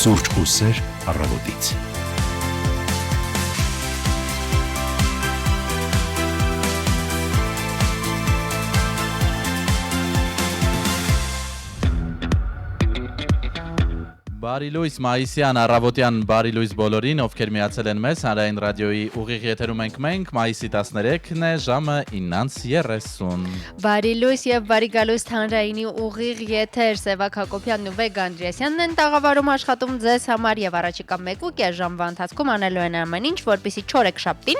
Սուրճ ու սեր առավոտից։ Բարի լույս Մայիսյան, առավոտյան բարի լույս բոլորին, ովքեր միացել են մեզ Հանրային ռադիոյի ուղիղ եթերում ենք մենք, մայիսի 13-ն է, ժամը 9:30։ Բարի լույս եւ բարի գալուստ Հանրայինի ուղիղ եթեր, Սևակ Հակոբյանն ու Վեգ Անդրեասյանն են տաղավարում աշխատում ձեզ համար եւ առաջիկա 1.5 ժամվա ընթացքում անելու են ամեն ինչ, որպեսզի չորեքշաբթին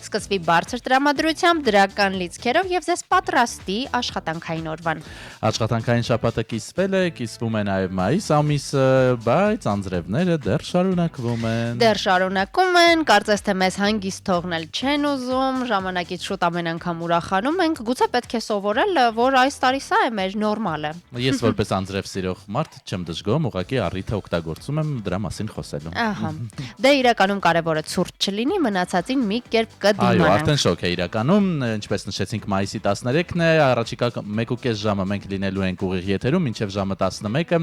սկսվի բարձր տրամադրությամբ, դրական լիցքերով եւ ձեզ պատրաստի աշխատանքային օրվան։ Աշխատանքային շաբաթը կիսվել է, կիսվում է նաեւ մայիս ամիսը, բայց անձրևները դեռ շարունակվում են։ Դեռ շարունակում են, կարծես թե մեզ հանգիստ թողնել չեն ուզում, ժամանակից շուտ ամեն անգամ ուրախանում ենք, գուցե պետք է սովորել, որ այս տարի սա է մեր նորմալը։ Ես որպես անձրև սիրող մարդ չեմ դժգոհում, ուղղակի առիթը օգտագործում եմ դրա մասին խոսելու։ Ահա։ Դե իրականում կարևորը ցուրտ չլինի, մնացածին մի կերպ կդիմանանք։ Այո, արդեն շոկ է իրականում, ինչպես նշեցինք մայիսի 13-ն է, առաջիկա 1.5 ժամը մենք լինելու ենք ուղիղ եթերում, մինչև ժամը 11-ը։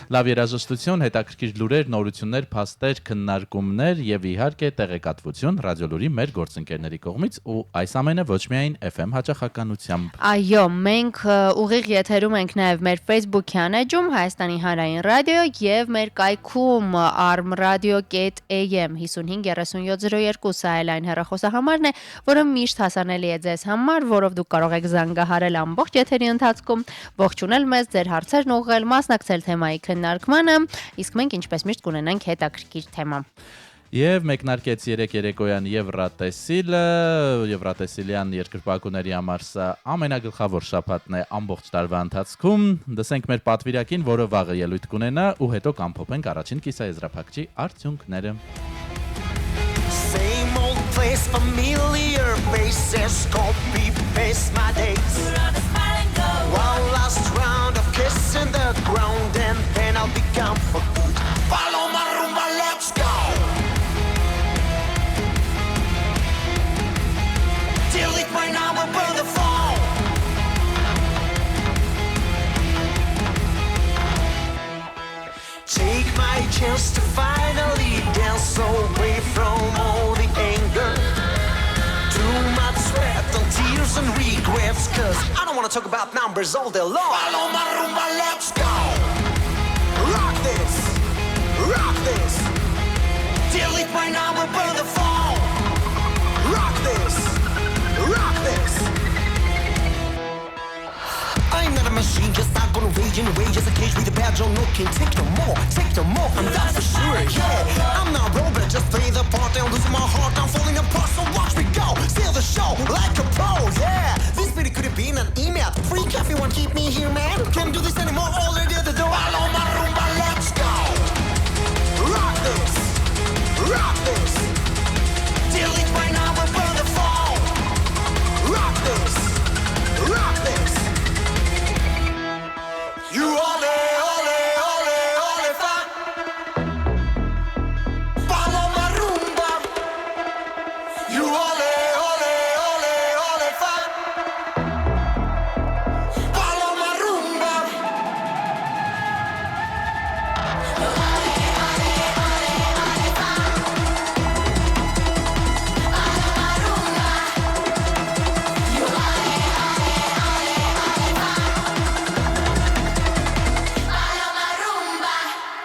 Լավ երաժշտություն, հետաքրքիր լուրեր, նորություններ, փաստեր, քննարկումներ եւ իհարկե տեղեկատվություն ռադիոլուրի մեր գործընկերների կողմից ու այս ամենը ոչ միայն FM հաճախականությամբ։ Այո, մենք ուղիղ եթերում ենք նաեւ մեր Facebook-յան էջում Հայաստանի Հանրային ռադիո եւ մեր կայքում armradio.am 553702 սա էլ այն հեռախոսահամարն է, որը միշտ հասանելի է ձեզ համար, որով դուք կարող եք զանգահարել ամբողջ եթերի ընթացքում, ողջունել մեզ, ձեր հարցերն ուղղել, մասնակցել թեմայի քննարկմանը, իսկ մենք ինչպես միշտ կունենանք հետաքրքիր թեմա։ Եվ մեկնարկեց երեկոյան Եվրատեսիլը, Եվրատեսիլյան երկրպագուների համար սա ամենագլխավոր շաբաթն է ամբողջ տարվա ընթացքում։ Դսենք մեր պատվիրակին, որը վաղը ելույթ կունենա ու հետո կամփոփենք առաջին կիսաեզրափակչի արդյունքները։ Same old place, familiar faces, copy paste my dates. One last round of kissing the ground and then I'll become for good. Follow my rumba, let's go. Delete my number, burn the phone. Take my chance to finally dance away from all the anger. Too much sweat and tears and regrets, cause I don't wanna talk about numbers all day long. Follow my rumba, let's go. Rock this, rock this. Delete my number, burn the phone. Rock this, rock this. I'm not a machine, just not gonna rage in a rage as a cage with a badge on, no can take no more, I'm down for sure, yeah. I'm not wrong, but I just play the part, I'm losing my heart, I'm falling apart, so watch me go, steal the show like a pro, yeah. This video could have been an email, free coffee won't keep me here, man. Can't do this anymore, already at the door. Follow my rumba, let's go. Rock this, rock this. Delete my number, burn the phone. Rock this, rock this. You ole, ole, ole, ole, fa. Follow my rumba. You ole, ole, ole, ole, fa. Follow my rumba.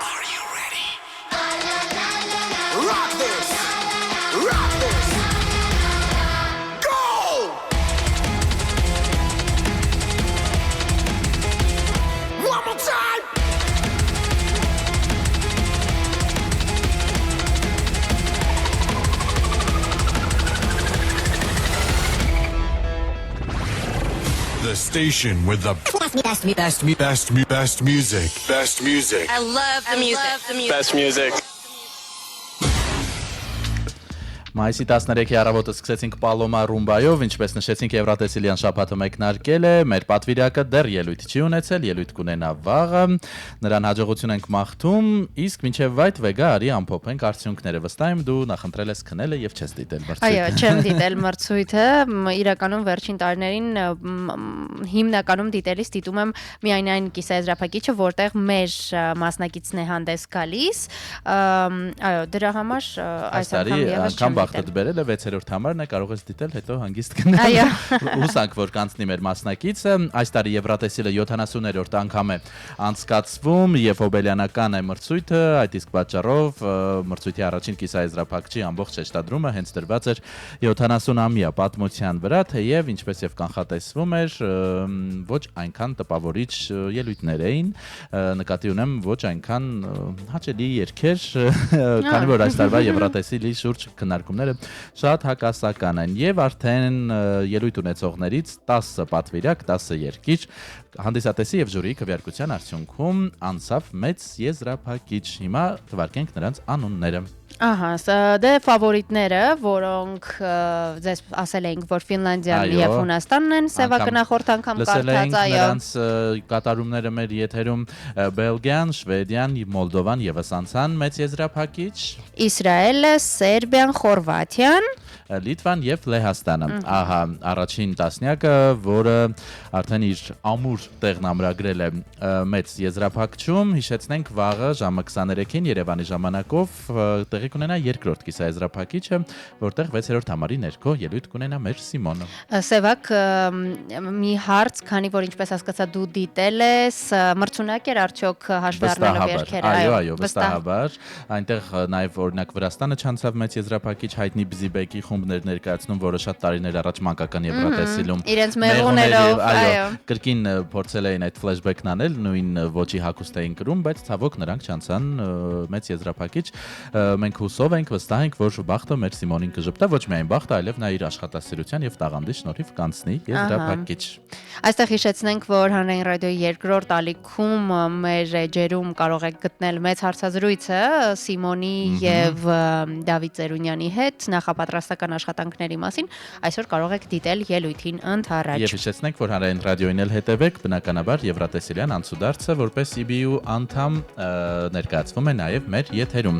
Are you ready? Rock this! Rock this! Go! One more time! The station with the best music. Best music. I love the music. Best music. Մայիսի 13-ի առավոտը սկսեցինք Պալոմա ռումբայով, ինչպես նշեցինք Եվրատեսիլյան շաբաթը մեկնարկել է, մեր պատվիրակը դեռ ելույթ չի ունեցել, ելույթ կունենա վաղը, նրան հաջողություն ենք մաղթում, իսկ մինչև այդ վեգա արի ամփոփենք արդյունքները, վստահ եմ դու նախընտրել ես քնել եւ չես դիտել մրցույթը։ Այո, չեմ դիտել մրցույթը, իրականում վերջին տարիներին հիմնականում դիտելիս դիտում եմ միայն այն կիսաեզրափակիչը, որտեղ մեր մասնակիցն է հանդես գալիս, այո, դրա համար այս անգամ բախտդ բերել է 6-րդ համարն է, կարող ես դիտել, հետո հանգիստ գնալ։ Այո։ Հուսանք, որ կանցնի մեր մասնակիցը, այս տարի Եվրատեսիլը 70-րդ անգամ է անցկացվում եւ հոբելյանական է մրցույթը, այդ իսկ պատճառով մրցույթի առաջին կիսաեզրափակչի ամբողջ շեշտադրումը հենց դրված էր 70-ամյա պատմության վրա, թեև ինչպես եւ կանխատեսվում էր, ոչ այնքան տպավորիչ ելույթներ էին, նկատի ունեմ ոչ այնքան հաճելի երգեր, քանի որ այս տարվա Եվրատեսիլի շուրջ քննարկումները շատ հակասական են եւ արդեն ելույթ ունեցողներից 10 պատվիրակ, 10 երգիչ հանդիսատեսի եւ ժյուրիի քվեարկության արդյունքում անցավ մեծ եզրափակիչ։ Հիմա թվարկենք նրանց անունները։ Ահա, դե ֆավորիտները, որոնք ձեզ ասել էինք, որ Ֆինլանդիան եւ Հունաստանն են, Սևակը նախորդ անգամ կարդաց, այո։ Նրանց կատարումները մեր եթերում Բելգիան, Շվեդիան, Մոլդովան եւս անցան մեծ եզրափակիչ։ Իսրայելը, Սերբիան, Խորվաթիան, Լիտվան եւ Լեհաստանը։ Ահա, առաջին տասնյակը, որը արդեն իր ամուր տեղն ամրագրել է մեծ եզրափակչում, հիշեցնենք վաղը ժամը 23-ին Երևանի ժամանակով տեղի կունենա երկրորդ կիսաեզրափակիչը, որտեղ 6-րդ համարի ներքո ելույթ կունենա մեր Սիմոնը։ Սևակ, մի հարց, քանի որ ինչպես հասկացա դու դիտել ես, մրցունակ էր արդյոք հաշվի առնելով երգերը։ Այո, վստահաբար։ Այնտեղ նաեւ օրինակ Վրաստանը չանցավ մեծ եզրափակիչ, հայտնի Բզիբեկի խումբներ ներկայացնում, որը շատ տարիներ առաջ մանկական Եվրատեսիլում իրենց մեղուներով, այո, կրկին փորձել էին այդ ֆլեշբեքն անել, նույն ոչի հագուստ էին կրում, բայց ցավոք նրանք չանցան մեծ եզրափակիչ։ Մենք հուսով ենք, վստահ ենք, որ բախտը մեր Սիմոնին կժպտա, ոչ միայն բախտը, այլև նա իր աշխատասիրության եւ տաղանդի շնորհիվ կանցնի եզրափակիչ։ Այստեղ հիշեցնենք, որ Հանրային ռադիոյի երկրորդ ալիքում մեր էջերում կարող եք գտնել մեծ հարցազրույցը Սիմոնի եւ Դավիթ Ծերունյանի հետ նախապատրաստական աշխատանքների մասին, այսօր կարող եք դիտել ելույթին ընդառաջ։ Եվ հիշեցնենք, որ Հանրային ռադիոյին էլ հետևեք, բնականաբար Եվրատեսիլյան անցուդարձը որպես EBU անդամ ներկայացվում է նաև մեր եթերում։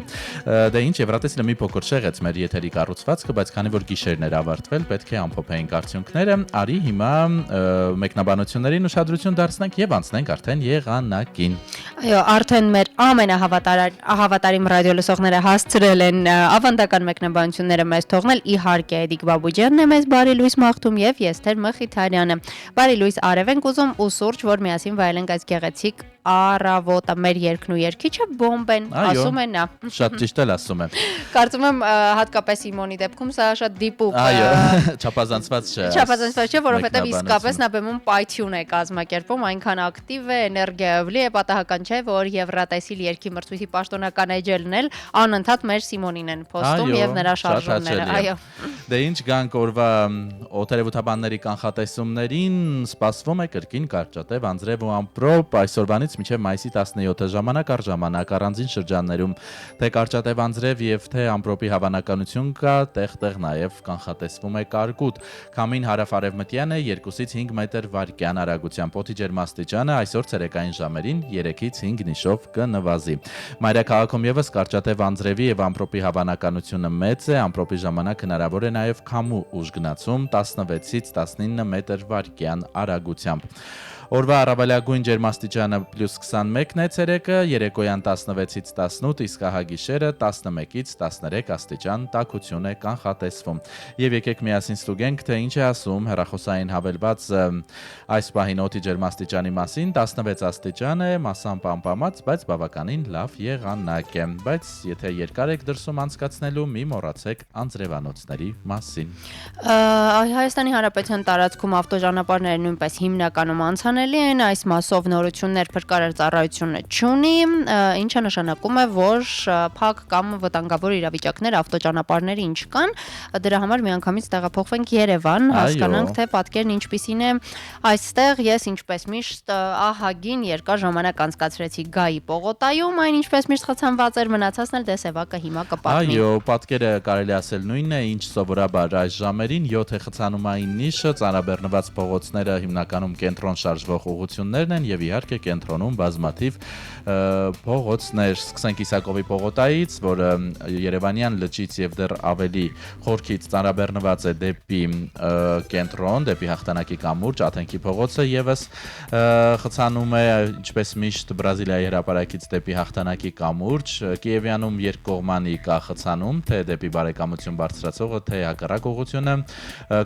Դե ինչ, Եվրատեսիլը մի փոքր շեղեց մեր եթերի կառուցվածքը, բայց քանի որ գիշերն էր ավարտվել, պետք է ամփոփեինք արդյունքները, արի հիմա մեկնաբանություններին ուշադրություն դարձնենք եւ անցնենք արդեն եղանակին։ Այո, արդեն մեր ամենահավատարիմ ռադիո լսողները հասցրել են ավանդական մեկնաբանությունները մեզ թողնել, իհարկե Էդիկ Բաբուջյանն է մեզ բարի լույս մաղթում եւ Եստեր Մխիթարյանը։ Բարի լույս արև ենք ուզում ու սուրճ, որ միասին վայելենք այս գեղեցիկ առավոտը, մեր երկն ու երկիչը բոմբ են, ասում է նա։ Շատ ճիշտ էլ ասում է։ Կարծում եմ հատկապես Սիմոնի դեպքում սա շատ դիպուկ։ Այո, չափազանցված չէ։ Չափազանցված չէ, որովհետև իսկապես նա բեմում պայթյուն է կազմակերպում, այնքան ակտիվ է, էներգիայով լի է, պատահական չէ, որ Եվրատեսիլ երկի մրցույթի պաշտոնական էջելն էլ անընդհատ մեր Սիմոնին են փոստում եւ նրա շարժումները։ Այո։ Դե ինչ գանք օրվա օտարևութաբանների կանխատեսումներին, սպասվում է կրկին կարճատև անձրև ու ամպրոպ այսօրվանից մինչև մայիսի 17-ը ժամանակ առ ժամանակ առանձին շրջաններում թե կարճատև անձրև եւ թե ամպրոպի հավանականություն կա, տեղ-տեղ նաեւ կանխատեսվում է կարկուտ։ Քամին հարավ-արևմտյան է 2-ից 5 մետր վարկյան արագությամբ, օդի ջերմաստիճանը այսօր ցերեկային ժամերին 3-ից 5 նիշով կնվազի։ Մայրաքաղաքում եւս կարճատև անձրևի եւ ամպրոպի հավանականությունը մեծ է, ամպրոպի ժամանակ հնարավոր է նաեւ քամու ուժգնացում 16-ից 19 մետր վարկյան արագությամբ։ Օրվա առավելագույն ջերմաստիճանը +21 է ցերեկը, երեկոյան 16-ից 18, իսկ ահագիշերը 11-ից 13 աստիճան տաքություն է կանխատեսվում։ Եվ եկեք միասին ստուգենք, թե ինչ է ասում հեռախոսային հավելված այս պահին օդի ջերմաստիճանի մասին, 16 աստիճան է, մասամբ ամպամած, բայց բավականին լավ եղանակ է։ Բայց եթե երկար եք դրսում անցկացնելու, մի մոռացեք անձրևանոցների մասին։ Հայաստանի Հանրապետության տարածքում ավտոճանապարհները նույնպես հիմնականում անցանելի են, այս մասով նորություններ փրկարար ծառայությունը չունի, ինչը նշանակում է, որ փակ կամ վտանգավոր իրավիճակներ ավտոճանապարհների չկան, դրա համար միանգամից տեղափոխվենք Երևան, հասկանանք թե պատկերն ինչպիսին է այստեղ։ Ես ինչպես միշտ ահագին երկար ժամանակ անցկացրեցի Գայի պողոտայում, այն ինչպես միշտ խցանված էր, մնացածն էլ Սևակը հիմա կպատմի։ Այո, պատկերը կարելի ասել նույնն է, ինչ սովորաբար այս ժամերին 7 խցանումային նիշը, ծանրաբեռնված փողոցները հիմնականում կենտրոն շարժվող ուղղություններն են եւ իհարկե կենտրոնում բազմաթիվ փողոցներ։ Սկսենք Իսակովի պողոտայից, որը Երևանյան լճից եւ դեռ ավելի խորքից ծանրաբեռնված է դեպի կենտրոն, դեպի Հաղթանակի կամուրջ, Աթենքի փողոցը եւս խցանում է, ինչպես միշտ Բրազիլիայի հրապարակից դեպի Հաղթանակի կամուրջ, Կիևյանում երկկողմանի կա խցանում, թե դեպի բարեկամություն բարձրացողը, թե հակառակ ուղղությունը,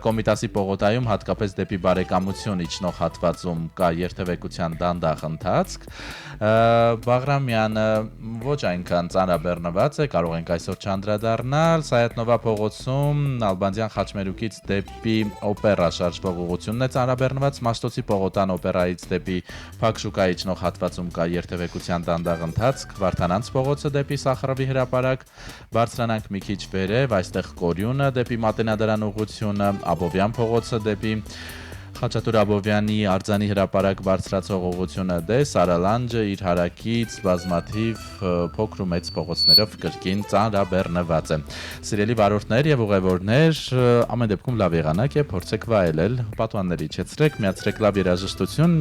Կոմիտասի պողոտայում հատկապես դեպի բարեկամություն իջնող հատվածում կա երթևեկության դանդաղ ընթացք, Բաղրամյանը ոչ այնքան ծանրաբեռնված է, կարող ենք այսօր չանդրադառնալ, Սայաթնովա փողոցում Ալբանդյան խաչմերուկից դեպի օպերա շարժվող ուղղությունն է ծանրաբեռնված, Մաշտոցի պողոտան օպերայից դեպի Փակշուկայի իջնող հատվածում կա երթևեկության դանդաղ ընթացք, Վարդանանց փողոցը դեպի Սախարովի հրապարակ, բարձրանանք մի քիչ վերև, այստեղ Կորյունը դեպի Մատենադարան ուղղությունը, Աբովյան փողոցը դեպի Խաչատուր Աբովյանի արձանի հրապարակ բարձրացող ուղղությունը Սարալանջը իր հարակից բազմաթիվ փոքր ու մեծ փողոցներով կրկին ծանրաբեռնված է։ Սիրելի վարորդներ եւ ուղևորներ, ամեն դեպքում լավ եղանակ է փորձեք վայելել, պատուհաններ իջեցրեք, միացրեք լավ երաժշտություն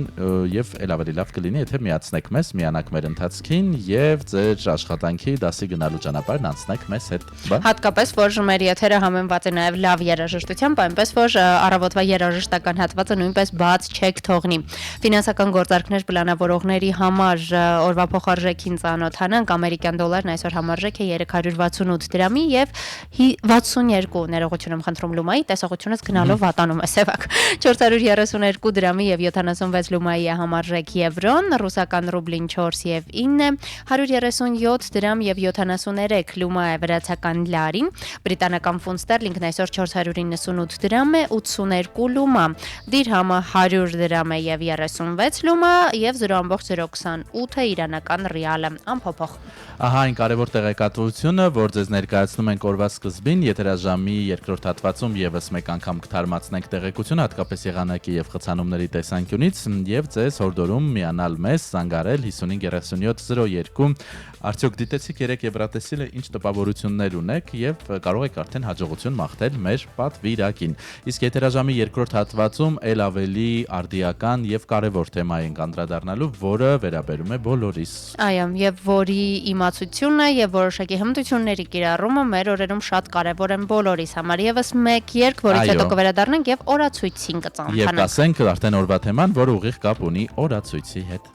եւ ել ավելի լավ կլինի, եթե միացնեք մեզ, միանաք մեր ընթացքին եւ ձեր աշխատանքի դասի գնալու ճանապարհն անցնեք մեզ հետ։ Հատկապես որ մեր եթերը համեմված է նաեւ լավ երաժշտությամբ, այնպես որ առավոտվա երաժշտական հատվածը նույնպես բաց չեք թողնի։ Ֆինանսական գործարքներ պլանավորողների համար օրվա փոխարժեքին ծանոթանանք, ամերիկյան դոլարն այսօր համարժեք է 368 դրամի եւ 62 ներողություն եմ խնդրում լումայի, տեսողությունս գնալով վատանում է Սևակ։ 432 դրամի եւ 76 լումայի է համարժեք եվրոն, ռուսական ռուբլին 4 եւ 9, 137 դրամ եւ 73 լումա է վրացական լարին, բրիտանական ֆունտ ստերլինգն այսօր 498 դրամ է 82 լումա, դիրհամը 100 դրամ է եւ 36 լումա եւ 0.028 է իրանական ռիալը, անփոփոխ։ Ահա այն կարևոր տեղեկատվությունը, որ ձեզ ներկայացնում ենք օրվա սկզբին, եթերաժամի երկրորդ հատվածում եւս մեկ անգամ կթարմացնենք տեղեկությունը, հատկապես եղանակի եւ խցանումների տեսանկյունից եւ ձեզ հորդորում միանալ մեզ, զանգարել 553702 Արդյոք դիտեցիք 3 Եվրատեսիլը ինչ տպավորություններ ունեք եւ կարող եք արդեն հաջողություն մաղթել մեր պատվիրակին։ Իսկ եթերաժամի երկրորդ հատվածում ել ավելի արդիական եւ կարեւոր թեմա ենք անդրադառնալու, որը վերաբերում է բոլորիս։ Այո, եւ որի իմացությունը եւ որոշակի հմտությունների կիրառումը մեր օրերում շատ կարեւոր են բոլորիս համար։ Եվս մեկ երգ, որից հետո կվերադառնանք եւ օրացույցին կծանոթանանք։ Եվ ասենք արդեն օրվա թեման, որը ուղիղ կապ ունի օրացույցի հետ։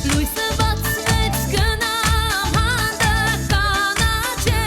Լույսը բացվեց գնամ հանդը կանաչե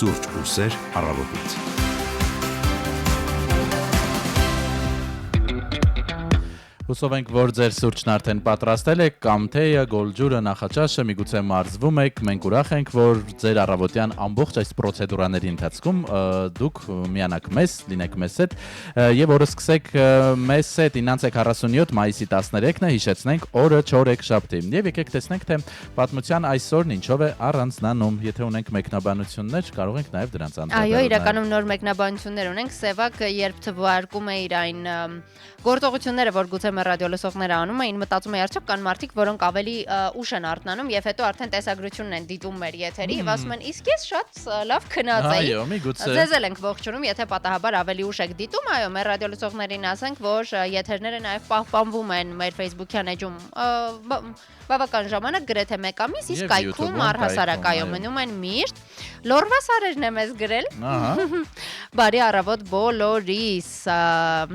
Սուրճ ու սեր առավոտից։ Հուսով ենք, որ ձեր սուրճն արդեն պատրաստել եք, կամ թեյը, գոլջուրը, նախաճաշը, միգուցե մարզվում եք, մենք ուրախ ենք, որ ձեր առավոտյան ամբողջ այս պրոցեդուրաների ընթացքում դուք միանաք մեզ, լինեք մեզ հետ, եւ օրը սկսեք մեզ հետ 9:47 մայիսի 13-ն է, հիշեցնենք, օրը չորեքշաբթի։ Եվ եկեք տեսնենք, թե պատմության այսօրն ինչով է առանձնանում։ Եթե ունենք մեկնաբանություններ, կարող ենք նաեւ դրանց անդրադառնալ։ Այո, իրականում նոր մեկնաբանություններ ունենք։ Սևակ երբ թվարկում է իր այն գործողությունները, որ գուցե մեր ռադիո լսողները անում էին, մտածում էի արդյոք կան մարդիկ, որոնք ավելի ուշ են արթնանում եւ հետո արդեն տեսագրությունն են դիտում մեր եթերի եւ ասում են իսկ ես շատ լավ քնած էի։ Այո, միգուցե։ Ձեզ էլ ենք ողջունում, եթե պատահաբար ավելի ուշ եք դիտում, այո, մեր ռադիո լսողներին ասենք, որ եթերները նաեւ պահպանվում են մեր Facebook-յան էջում բավական ժամանակ, գրեթե 1 ամիս, իսկ կայքում առհասարակ այո մնում են միշտ։ Լորվա սարերն է մեզ գրել։ Բարի առավոտ բոլորիս։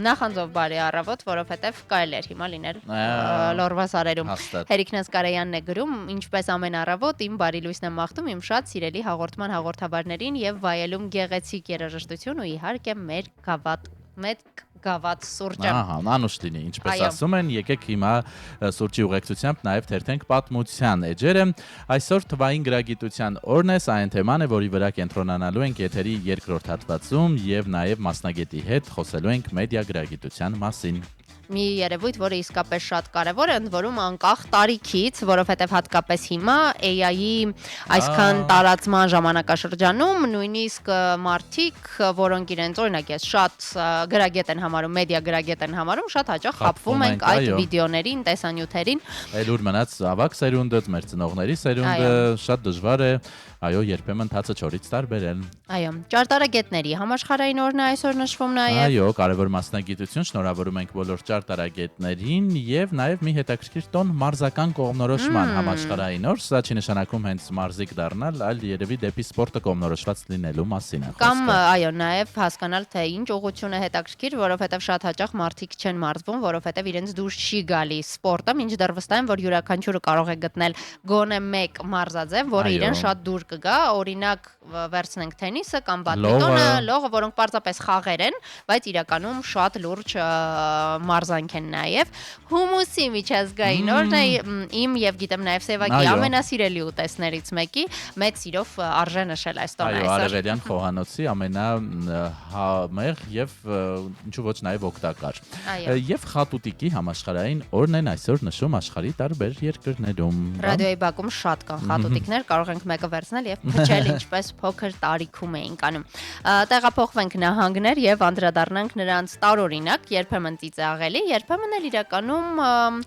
Նախանձով բարի առավոտ, որովհետև կարելի էր հիմա լինել լորվա սարերում։ Հերիքնաս Կարայանն է գրում, ինչպես ամեն առավոտ իմ բարի լույսն եմ մաղթում իմ շատ սիրելի հաղորդման հաղորդավարներին եւ վայելում գեղեցիկ երաժշտություն ու իհարկե մեր գավաթ սուրճը։ Ահա, անուշ լինի, ինչպես ասում են, եկեք հիմա սուրճի ուղեկցությամբ նաև թերթենք պատմության էջերը։ Այսօր թվային գրագիտության օրն է, սա այն թեման է, որի վրա կենտրոնանալու ենք եթերի երկրորդ հատվածում եւ նաև մասնագետի հետ խոսելու ենք մեդիա գրագիտության մասին։ Մի երևույթ, որը իսկապես շատ կարևոր է, ընդ որում անկախ տարիքից, որովհետև հատկապես հիմա AI-ի այսքան տարածման ժամանակաշրջանում նույնիսկ մարդիկ, որոնք իրենց օրինակ ես շատ գրագետ են համարում, մեդիա գրագետ են համարում, շատ հաճախ խաբվում ենք այդ վիդեոներին, տեսանյութերին։ Էլ ուր մնաց ավակ սերունդը, մեր ծնողների սերունդը, շատ դժվար է, այո, երբեմն թացը չորից տարբերել։ Այո, ճարտարագետների համաշխարհային օրն է այսօր նշվում նաև։ Այո, կարևոր մասնագիտություն, շնորհավորում ենք բոլոր ճարտարագետներին եւ նաեւ մի հետաքրքիր տոն մարզական կողմնորոշման համաշխարհային օր, սա չի նշանակում հենց մարզիկ դառնալ, այլ երևի դեպի սպորտը կողմնորոշված լինելու մասին է խոսքը։ Կամ այո, նաեւ հասկանալ թե ինչ ուղղություն է հետաքրքիր, որովհետեւ շատ հաճախ մարդիկ չեն մարզվում, որովհետեւ իրենց դուրս չի գալիս սպորտը, մինչդեռ վստահ եմ, որ յուրաքանչյուրը կարող է գտնել գոնե մեկ մարզաձև, որը իրեն շատ դուր կգա, օրինակ վերցնենք թենիսը կամ բադմինտոնը, լողը, որոնք պարզապես խաղեր են, բայց իրականում շատ լուրջ մարզանք են նաև։ Հումուսի միջազգային օրն է, իմ եւ գիտեմ նաև Սևակի ամենասիրելի ուտեստներից մեկի, մեծ սիրով արժե նշել այս տոնը այսօր։ Այո, Արևելյան խոհանոցի ամենահամեղ եւ ինչու ոչ նաև օգտակար։ Եվ խատուտիկի համաշխարհային օրն են այսօր նշում աշխարհի տարբեր երկրներում։ Ռադիոյի բակում շատ կան խատուտիկներ, կարող ենք մեկը վերցնել եւ փչել, ինչպես փոքր տարիքում էինք անում։ Տեղափոխվենք նահանգներ եւ անդրադառնանք նրանց տարօրինակ, երբեմն ծիծաղելի, երբեմն էլ իրականում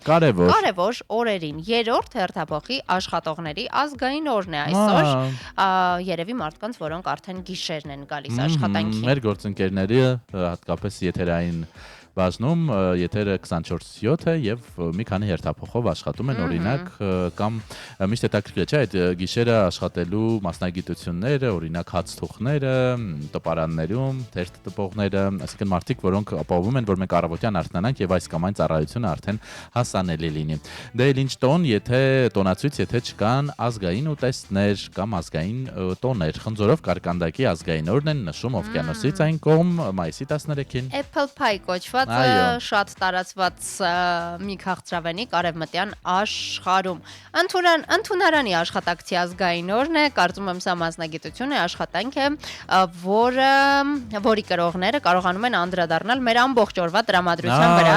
կարևոր օրերին։ Երրորդ հերթափոխի աշխատողների ազգային օրն է այսօր։ Երևի մարդկանց, որոնք արդեն գիշերն են գալիս աշխատանքի։ Մեր գործընկերների հատկապես եթերային բաժնում եթերը 24/7 է եւ մի քանի հերթափոխով աշխատում են, օրինակ կամ միշտ հետաքրքիր է, չէ՞, այդ գիշերը աշխատելու մասնագիտությունները, օրինակ հացթուխները, տպարաններում, թերթ տպողները, այսինքն մարդիկ, որոնք ապահովում են, որ մենք առավոտյան արթնանանք եւ այս կամ այն ծառայությունը արդեն հասանելի լինի։ Դե ինչ տոն, եթե տոնացույց, եթե չկան ազգային ուտեստներ կամ ազգային տոներ, խնձորով կարկանդակի ազգային օրն են նշում Օվկիանոսից այն կողմ մայիսի 13-ին։ Apple pie կոչված շատ տարածված մի քաղցրավենիք արևմտյան աշխարհում։ Ընդունարանի աշխատակցի ազգային օրն է, կարծում եմ սա մասնագիտություն է, աշխատանք է, որի կրողները կարողանում են անդրադառնալ մեր ամբողջ օրվա տրամադրության վրա։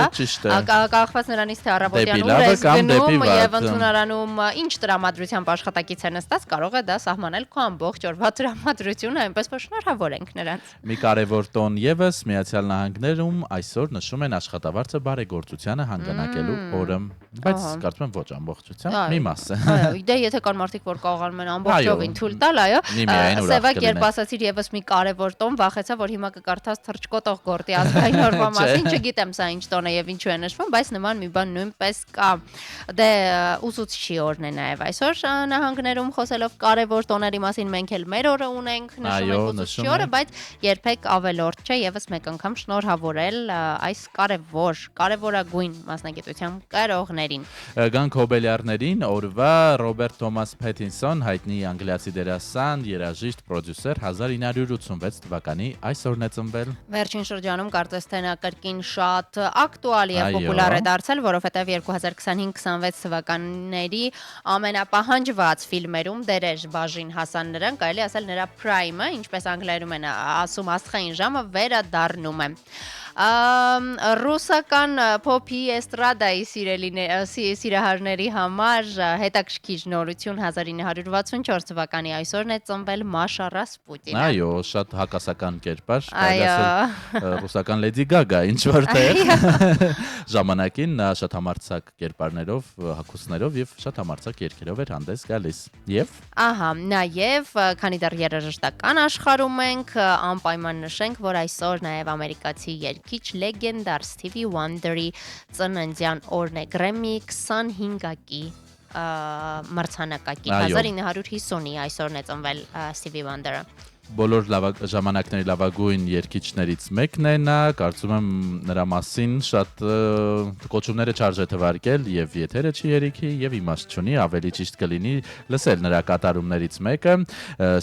Կախված նրանից թե առավոտյան ուր ես գնում եւ ընդունարանում ինչ տրամադրությամբ աշխատակից է նստած, կարող է դա սահմանել քո ամբողջ օրվա տրամադրությունը, այնպես որ շնորհավոր ենք նրանց։ Մի կարևոր տոն եւս Միացյալ Նահանգներում այսօր նշում են աշխատավարձը բարեգործությանը հանգանակելու օրը, բայց կարծում եմ ոչ ամբողջությամբ, մի մասը։ Այո, դե եթե կան մարդիկ, որ կարողանում են ամբողջովին թույլ տալ, այո։ Սևակ երբ ասացիր եւս մի կարևոր տոն, վախեցա, որ հիմա կկարդաս թրջկոտող գործի ազգային օրվա մասին, չգիտեմ սա ինչ տոն է եւ ինչու է նշվում, բայց նման մի բան նույնպես կա։ Դե ուսուցչի օրն է նաեւ այսօր նահանգներում խոսելով կարևոր տոների մասին, մենք էլ մեր օրը ունենք, նշում ենք ուսուցչի օրը, բայց երբեք ավելորդ չէ եւս մեկ անգամ շնորհավորել այս կարևորագույն մասնագիտությամբ կրողներին։ Գանք հոբելյարներին օրվա Ռոբերտ Թոմաս Փեթինսոն, հայտնի անգլիացի դերասան, երաժիշտ, պրոդյուսեր, 1986 թվականի այսօրն է ծնվել։ Վերջին շրջանում կարծես թե նա կրկին շատ ակտուալ եւ պոպուլար է դարձել, որովհետեւ 2025-26 թվականների ամենապահանջված ֆիլմերում դերեր բաժին հասան նրան, կարելի ասել նրա prime-ը, ինչպես անգլերում են ասում, աստղային ժամը վերադառնում է։ Ռուսական փոփի էստրադայի սիրահարների համար հետաքրքիր նորություն 1964 թվականի այսօրն է ծնվել Մաշա Ռասպուտինը։ Այո, շատ հակասական կերպար, կարելի ասել ռուսական Լեդի Գագա, ինչ որտեղ ժամանակին նա շատ համարձակ կերպարներով, հագուստներով եւ շատ համարձակ երգերով էր հանդես գալիս։ Եվ նաեւ քանի դեռ երաժշտական աշխարհում ենք, անպայման նշենք, որ այսօր նաեւ ամերիկացի երգիչ լեգենդար Stevie Wonder-ի ծննդյան օրն է, Grammy 25-ակի մրցանակակիր 1950-ի այսօրն է ծնվել Stevie Wonder-ը։ Բոլոր ժամանակների լավագույն երգիչներից մեկն է նա, կարծում եմ նրա մասին շատ կոչումները չարժե թվարկել եւ եթերը չի երիքի եւ իմաստ չունի, ավելի ճիշտ կլինի լսել նրա կատարումներից մեկը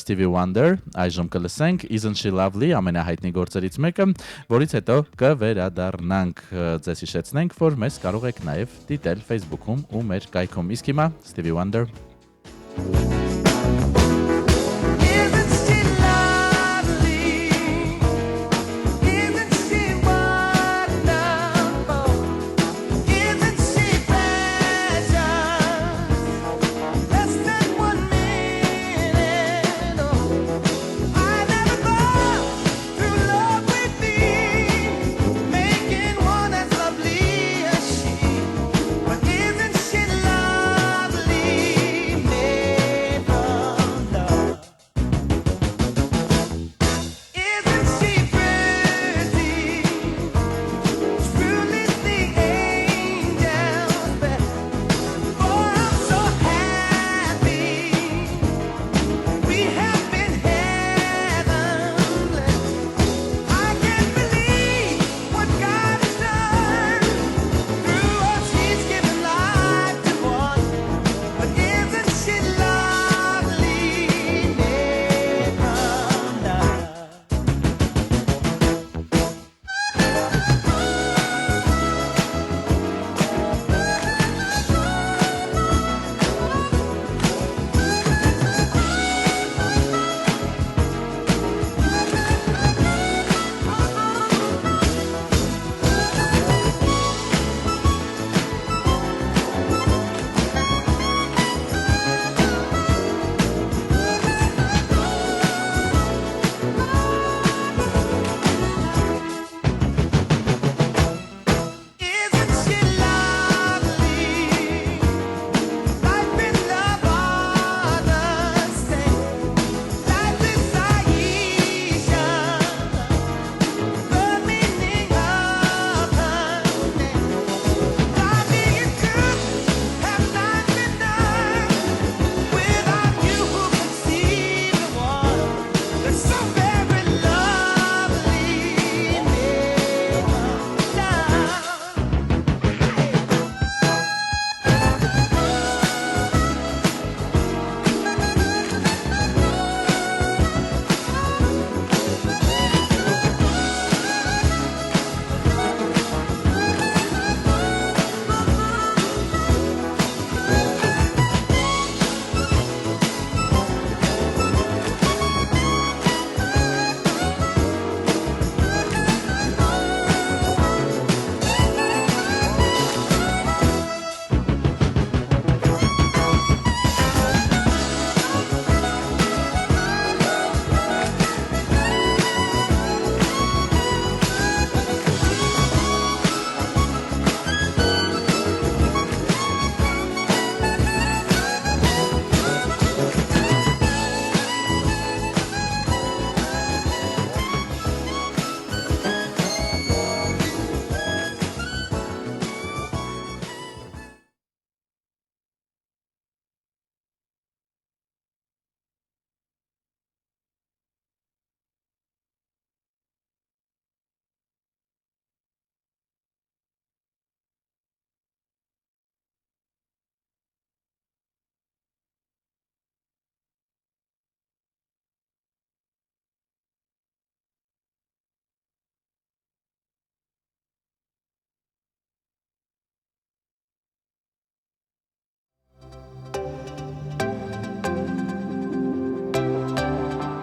Stevie Wonder, այժմ կլսենք Isn't She Lovely ամենահայտնի գործերից մեկը, որից հետո կվերադառնանք, ձեզ հիշեցնենք, որ մեզ կարող եք նաեւ դիտել Facebook-ում ու մեր կայքում։ Իսկ հիմա Stevie Wonder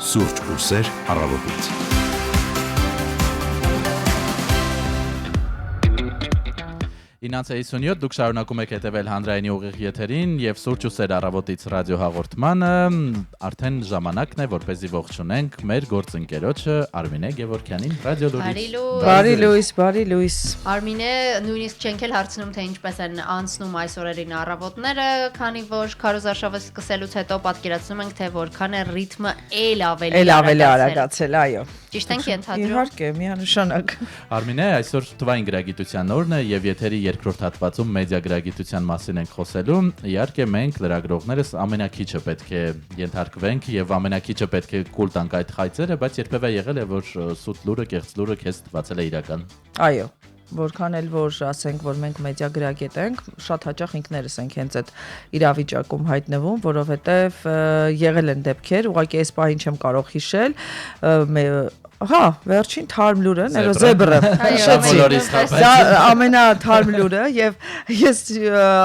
Սուրճ ու սեր առավոտից։ Ինանց 57 դուք շարունակում եք հետևել հանրայինի ուղիղ եթերին եւ Սուրճ ու սեր առավոտից ռադիո հաղորդմանը, արդեն ժամանակն է, որպեսզի ողջունենք մեր գործընկերոջը Արմինե Գևորգյանին ռադիո լուրից։ Բարի լույս։ Արմինե, նույնիսկ չենք էլ հարցնում, թե ինչպես են անցնում այս օրերին առավոտները, քանի որ քարոզարշավը սկսելուց հետո պատկերացնում ենք, թե որքան է ռիթմը ավելի արագացել, այո։ Ճիշտ ենք ենթադրում։ Իհարկե, միանշանակ։ Արմինե, այսօր թվային գրագիտության օրն է եւ եթերի երկրորդ հատվածում մեդիա գրագիտության մասին ենք խոսելու։ Իհարկե, մենք լրագրողներս ամենակիչը պետք է ենթարկվենք եւ ամենակիչը պետք է կուլ տանք այդ խայծերը, բայց երբևէ եղել է, որ սուտ լուրը, կեղծ լուրը քեզ թվացել է իրական։ Այո։ Որքան էլ որ ասենք, որ մենք մեդիա գրագետ ենք, շատ հաճախ ինքներս ենք հենց այդ իրավիճակում հայտնվում, որովհետև եղել են դեպքեր, ուղղակի այս պահին չեմ կարող հիշել, վերջին թարմ լուրը, զեբրը, դա ամենաթարմ լուրը եւ ես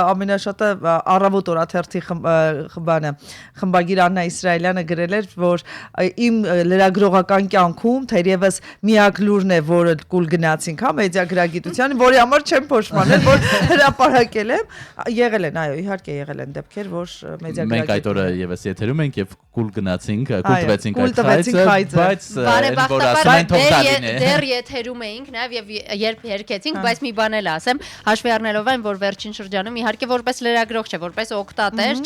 ամենաշատը առավոտ օրաթերթի խմբագիր Աննա Իսրայելյանը գրել էր, որ իմ լրագրողական կյանքում թերևս միակ լուրն է, որը կուլ գնացինք, մեդիա գրագիտության, որի համար չեմ փոշմանել, որ հրապարակել եմ, եղել են, այո, իհարկե եղել են դեպքեր, որ մեդիա գրագիտություն։ Մենք այդ օրը եւս եթերում ենք եւ կուլ գնացինք, կուլ տվեցինք այդ խայծը, բայց դեռ եթերում էինք նաև եւ երբ երկեցինք, բայց մի բան էլ ասեմ, հաշվի առնելով այն, որ վերջին շրջանում իհարկե որպես լրագրող չէ, որպես օգտատեր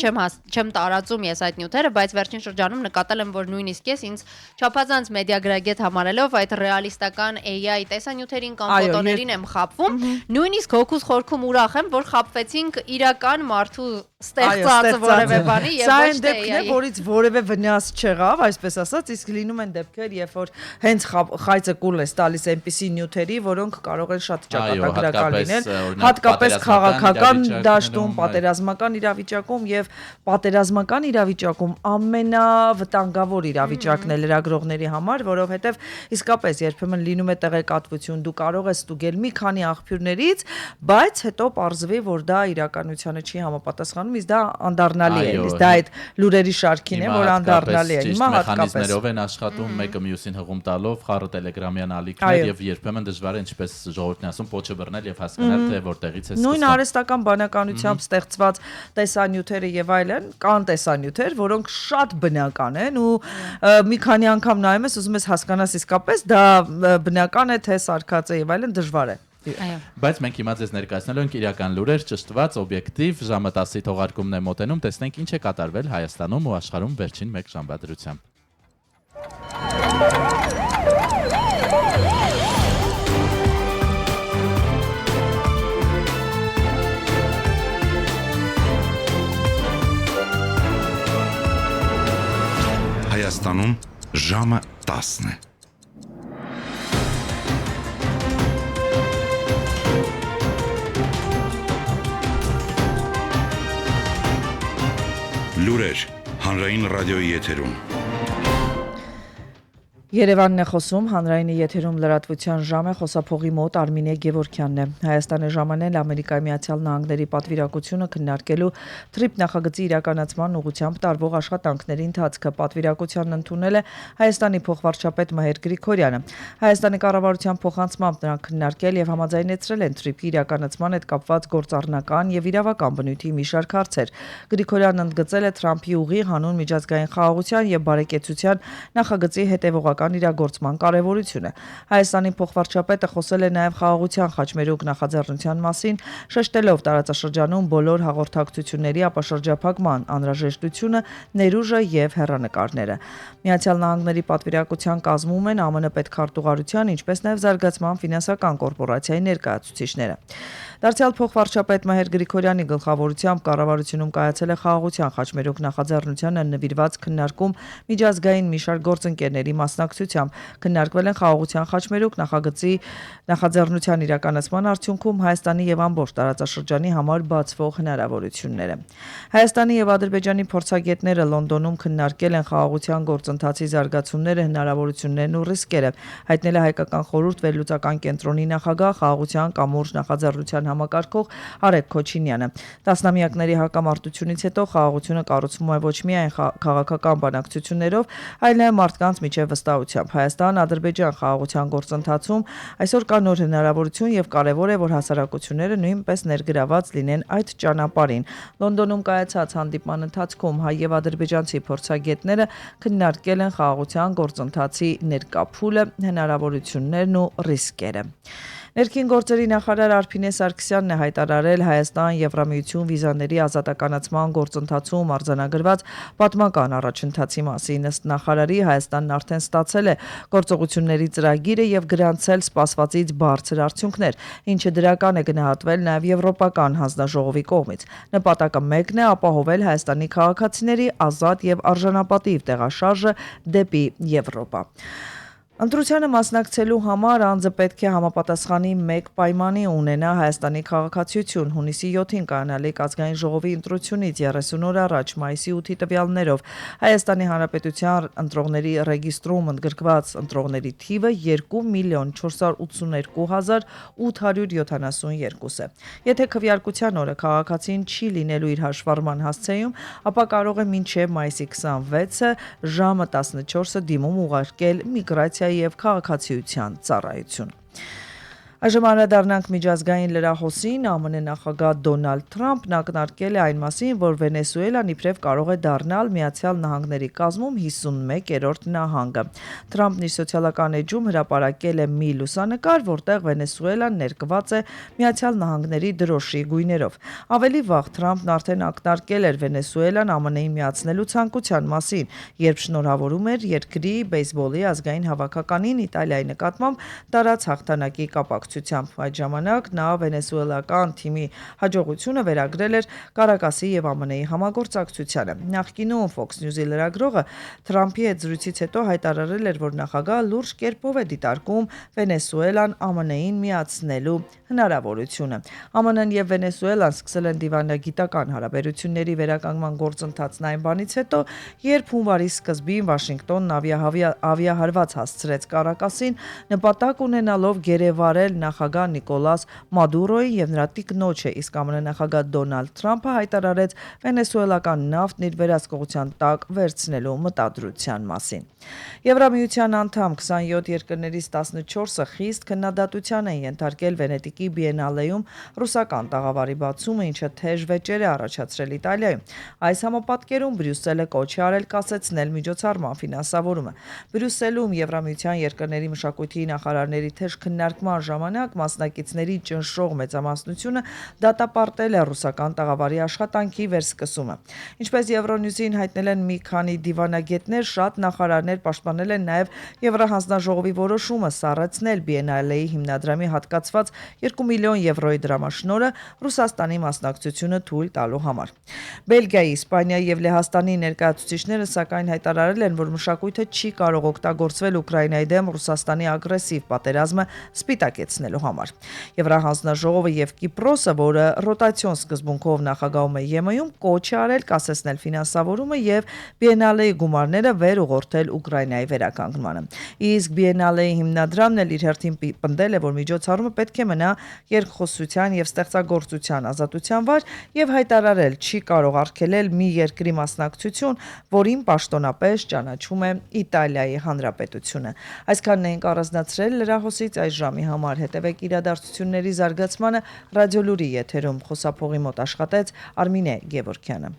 չեմ տարածում ես այդ նյութերը, բայց վերջին շրջանում նկատել եմ, որ նույնիսկ ես ինձ չափազանց մեդիա գրագետ համարելով այդ ռեալիստական AI տեսանյութերին կամ ֆոտոներին եմ խապվում, նույնիսկ հոգուս խորքում ուրախ եմ, որ խապվեցինք իրական մարդու ստեղծած որևէ բանի եւ ոչ թե AI-ի, որից որևէ վնաս չեղավ, այսպես ասած, իսկ լինում են դեպքեր, երբ որ հենց խայծը կուլ է տալիս այնպիսի նյութերի, որոնք կարող են շատ ճակատագրական լինել, հատկապես քաղաքական դաշտում, պատերազմական իրավիճակում եւ պատերազմական իրավիճակում ամենավտանգավոր իրավիճակն է լրագրողների համար, որովհետեւ իսկապես երբեմն լինում է տեղեկատվություն, դու կարող ես ստուգել մի քանի աղբյուրներից, բայց հետո պարզվի, որ դա իրականությանը չի համապատասխանում, իսկ դա անդառնալի է, իսկ դա այդ լուրերի շարքին է, որ անդառնալի է։ Հիմա մեխանիզմներով են աշխատում, մեկը մյուսին հղում տալով, խառը տելեգրամյան ալիքներ եւ երբեմն դժվար է, ինչպես ժողովուրդն ասում, պոչը բռնել եւ հասկանալ, թե որտեղից է սկսվում։ Նույն արհեստական բանականությամբ ստեղծված տեսանյութերը եւ այլն, կան տեսանյութեր, որոնք շատ բնական են ու մի քանի անգամ նայում ես, ուզում ես հասկանաս իսկապես դա բնական է, թե սարքած է եւ այլն, դժվար է։ Բայց մենք հիմա ձեզ ներկայացնելու ենք իրական լուրեր, ճշտված, օբյեկտիվ, ժամը 10-ի թողարկումն է մոտենում, տեսնենք ինչ է կատարվել Հայաստանում ու աշխարհում վերջին 1 ժամվա դրությամբ։ Հայաստանում ժամը 10-ն է։ Լուրեր հանրային ռադիոյի եթերում։ Երևանն է խոսում, հանրայինի եթերում լրատվության ժամ է, խոսափողի մոտ Արմինե Գևորգյանն է։ Հայաստանը ժամանել Ամերիկայի Միացյալ Նահանգների պատվիրակությունը քննարկելու TRIP նախագծի իրականացման ուղղությամբ տարվող աշխատանքների ընթացքը, պատվիրակությանն ընդունել է Հայաստանի փոխվարչապետ Մհեր Գրիգորյանը։ Հայաստանի կառավարության փոխանցմամբ նրանք քննարկել եւ համաձայնեցրել են TRIP-ի իրականացման հետ կապված գործառնական եւ իրավական բնույթի մի շարք հարցեր։ Գրիգորյանն ընդգծել է Թրամփի ուղի հանուն միջազգային խաղաղության եւ բարեկեցության նախագծի հետեւողական իրագործման կարևորությունը։ Հայաստանի փոխվարչապետը խոսել է նաև խաղաղության խաչմերուկ նախաձեռնության մասին, շեշտելով տարածաշրջանում բոլոր հաղորդակցությունների ապաշրջափակման անհրաժեշտությունը, ներուժը եւ հեռանկարները։ Միացյալ Նահանգների պատվիրակության կազմում են ԱՄՆ պետքարտուղարության, ինչպես նաև զարգացման ֆինանսական կորպորացիայի ներկայացուցիչները։ Դարձյալ փոխվարչապետ Մհեր Գրիգորյանի գլխավորությամբ կառավարությունում կայացել է խաղաղության խաչմերուկ նախաձեռնությանը նվիրված քննարկում միջազգային մի շարք գործընկերների մասնակցությամբ մասնակցությամբ քննարկվել են խաղաղության խաչմերուկ նախագծի նախաձեռնության իրականացման արդյունքում Հայաստանի եւ ամբողջ տարածաշրջանի համար բացվող հնարավորությունները։ Հայաստանի եւ Ադրբեջանի փորձագետները Լոնդոնում քննարկել են խաղաղության գործընթացի զարգացումները, հնարավորություններն ու ռիսկերը, հայտնել է Հայկական խորհուրդ վերլուծական կենտրոնի նախագահ, խաղաղության կամուրջ նախաձեռնության համակարգող Արեգ Քոչինյանը։ Տասնամյակների հակամարտությունից հետո խաղաղությունը կառուցվում է ոչ միայն քաղաքական բանակցություններով, այլ նաև մարդկանց միջև վստահությամբ։ Հայաստան-Ադրբեջան խաղաղության գործընթացում այսօր կա նոր հնարավորություն եւ կարեւոր է, որ հասարակությունները նույնպես ներգրաված լինեն այդ ճանապարհին։ Լոնդոնում կայացած հանդիպման ընթացքում հայ եւ ադրբեջանցի փորձագետները քննարկել են խաղաղության գործընթացի ներկա փուլը, հնարավորություններն ու ռիսկերը։ Ներքին գործերի նախարար Արփինե Սարգսյանն է հայտարարել Հայաստան-Եվրամիություն վիզաների ազատականացման գործընթացում արձանագրված պատմական առաջընթացի մասին։ Ըստ նախարարի Հայաստանն արդեն ստացել է գործողությունների ծրագիրը եւ գրանցել սպասվածից բարձր արդյունքներ, ինչը դրական է գնահատվել նաեւ Եվրոպական հանձնաժողովի կողմից։ Նպատակը մեկն է ապահովել Հայաստանի քաղաքացիների ազատ եւ արժանապատիվ տեղաշարժը դեպի Եվրոպա։ Ընտրությանը մասնակցելու համար անձը պետք է համապատասխանի մեկ պայմանի ունենա Հայաստանի քաղաքացիություն։ Հունիսի 7-ին կանալիք ազգային ժողովի ընտրությունից 30 օր առաջ մայիսի 8-ի տվյալներով Հայաստանի Հանրապետության ընտրողների ռեգիստրում ընդգրկված ընտրողների թիվը 2,482,872 է։ Եթե քվեարկության օրը քաղաքացին չի լինելու իր հաշվառման հասցեում, ապա կարող է մինչև մայիսի 26-ը ժամը 14-ը դիմում ուղարկել միգրացիա եւ քաղաքացիության ծառայություն։ Այժմ անդրադառնանք միջազգային լրահոսին, ԱՄՆ նախագահ Դոնալդ Թրամփն ակնարկել է այն մասին, որ Վենեսուելան իբրև կարող է դառնալ Միացյալ Նահանգների կազմում 51-րդ նահանգը։ Թրամփն իր սոցիալական էջում հրապարակել է մի լուսանկար, որտեղ Վենեսուելան ներկված է Միացյալ Նահանգների դրոշի գույներով։ Ավելի վաղ Թրամփն արդեն ակնարկել էր Վենեսուելան ԱՄՆ-ին միացնելու ցանկության մասին, երբ շնորհավորում էր երկրի բեյսբոլի ազգային հավաքականին Իտալիայի նկատմամբ տարած հաղթանակի կապակցությամբ։ Այդ ժամանակ նա վենեսուելական թիմի հաջողությունը վերագրել էր Կարակասի եւ ԱՄՆ-ի համագործակցությանը։ Նախկինում Fox News-ի լրագրողը Թրամփի հետ զրույցից հետո հայտարարել էր, որ նախագահը լուրջ կերպով է դիտարկում Վենեսուելան ԱՄՆ-ին միացնելու հնարավորությունը։ ԱՄՆ-ն եւ Վենեսուելան սկսել են դիվանագիտական հարաբերությունների վերականգնման գործընթացն այն բանից հետո, երբ հունվարի սկզբին Վաշինգտոնն ավիահարված հասցրեց Կարակասին, նպատակ ունենալով գերեվարել նախագահ Նիկոլաս Մադուրոյին եւ նրա տիկնոջը, իսկ ԱՄՆ նախագահ Դոնալդ Թրամփը հայտարարեց վենեսուելական նավթն իր վերահսկողության տակ վերցնելու մտադրության մասին։ Եվրամիության անդամ 27 երկրներից 14-ը խիստ քննադատության են ենթարկել Վենետիկի բիենալեում ռուսական տաղավարի բացումը, ինչը թեժ վեճեր է առաջացրել Իտալիայում։ Այս համապատկերում Բրյուսելը կոչ է արել կասեցնել միջոցառման ֆինանսավորումը։ Բրյուսելում Եվրամիության երկրների մշակույթի նախարարների թեժ քննարկման ժամանակ մասնակիցների ճնշող մեծամասնությունը դատապարտել է ռուսական տաղավարի աշխատանքի վերսկսումը։ Ինչպես Եվրոնյուզին հայտնել են մի քանի դիվանագետներ, շատ նախարարներ պաշտպանել են նաև Եվրահանձնաժողովի որոշումը սառեցնել Բիենալեի հիմնադրամի հատկացված 2 միլիոն եվրոյի դրամաշնորհը Ռուսաստանի մասնակցությունը թույլ տալու համար։ Բելգիայի, Իսպանիայի եւ Լեհաստանի ներկայացուցիչները սակայն հայտարարել են, որ մշակույթը չի կարող օգտագործվել Ուկրաինայի դեմ Ռուսաստանի ագրեսիվ պատերազմը սպիտակեցնելու համար։ Եվրահանձնաժողովը եւ Կիպրոսը, որը ռոտացիոն սկզբունքով նախագահում է ԵՄ-ում, կոչ է արել կասեցնել ֆինանսավորումը եւ Բիենալեի գումարները վեր ուղղորդել Ուկրաինայի վերականգնմանը։ Իսկ Բիենալեի հիմնադրամն էլ իր հերթին պնդել է, որ միջոցառումը պետք է մնա երկխոսության եւ ստեղծագործության ազատության վայր եւ հայտարարել չի կարող արգելել մի երկրի մասնակցություն, որին պաշտոնապես ճանաչում է Իտալիայի Հանրապետությունը։ Այսքանն էինք առանձնացրել լրահոսից այս ժամի համար։ Հետևեք իրադարձությունների զարգացմանը Ռադիոլուրի եթերում խոսափողի մոտ աշխատեց Արմինե Գևորգյանը։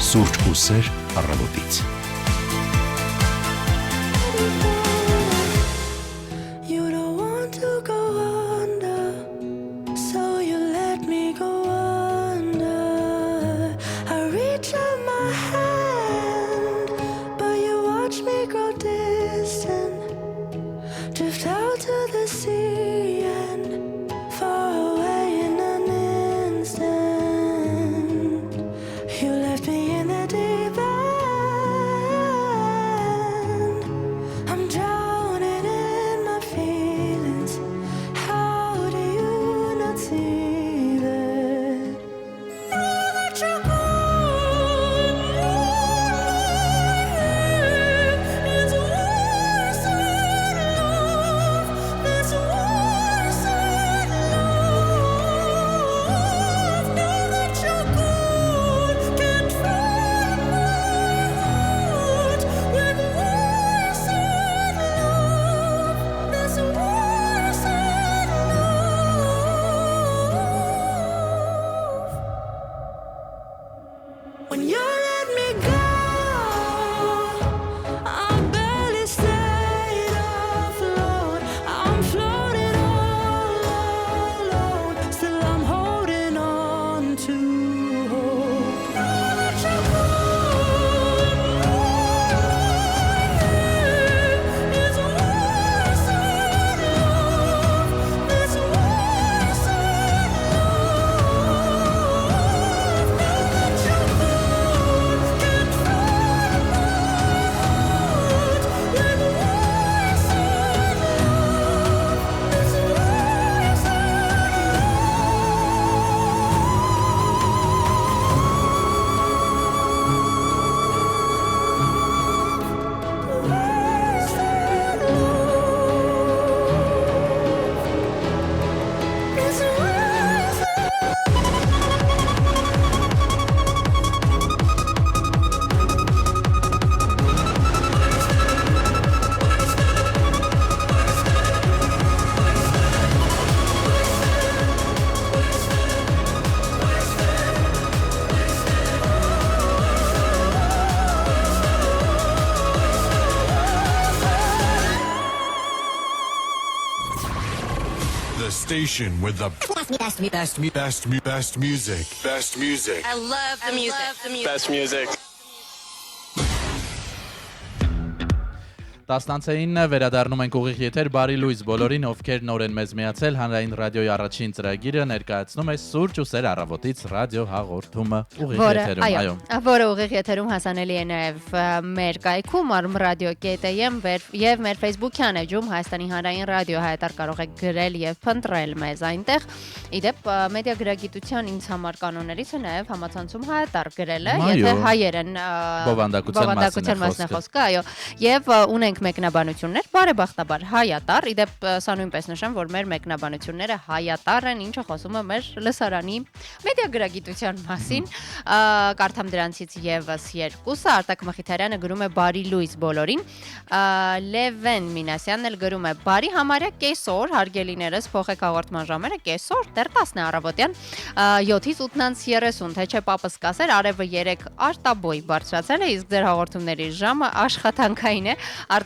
Սուրճ ու սեր առավոտից։ You don't want to go under, so you let me go under. station with the best music. Best music. I love the music. Best music. 19-ը վերադառնում ենք ուղիղ եթեր, բարի լույս բոլորին, ովքեր նոր են մեզ միացել, հանրային ռադիոյի առաջին ծրագիրը ներկայացնում է Սուրճ ու Սեր առավոտից ռադիո հաղորդումը ուղիղ եթերում, այո։ Որը ուղիղ եթերում հասանելի է նաև մեր կայքում armradio.am եւ մեր Facebook-յան էջում Հայաստանի հանրային ռադիո հայտար կարող եք գրել եւ փնտրել մեզ այնտեղ։ Իդեպ մեդիա գրագիտության ինձ համար կանոններից է նաև համացանցում հայտար գրելը, եթե հայեր են բովանդակության մասն է խոսքը, այո, եւ ունենք մեկնաբանություններ, բարեբախտաբար հայատար, իդեպ սա նույնպես նշեմ, որ մեր մեկնաբանությունները հայատար են, ինչը խոսում է մեր լսարանի մեդիա գրագիտության մասին, կարդամ դրանցից եւս երկուսը, Արտակ Մխիթարյանը գրում է բարի լույս բոլորին, Լևեն Մինասյանն էլ գրում է բարի համարյա կեսօր, հարգելիներս փոխեք հաղորդման ժամերը, կեսօր դեռ 10-ն է առավոտյան, 7-ից 8:30, թե չէ պապս կասեր, արևը 3 արտաբոյ բարձրացել է, իսկ ձեր հաղորդումների ժամը աշխատանքային է,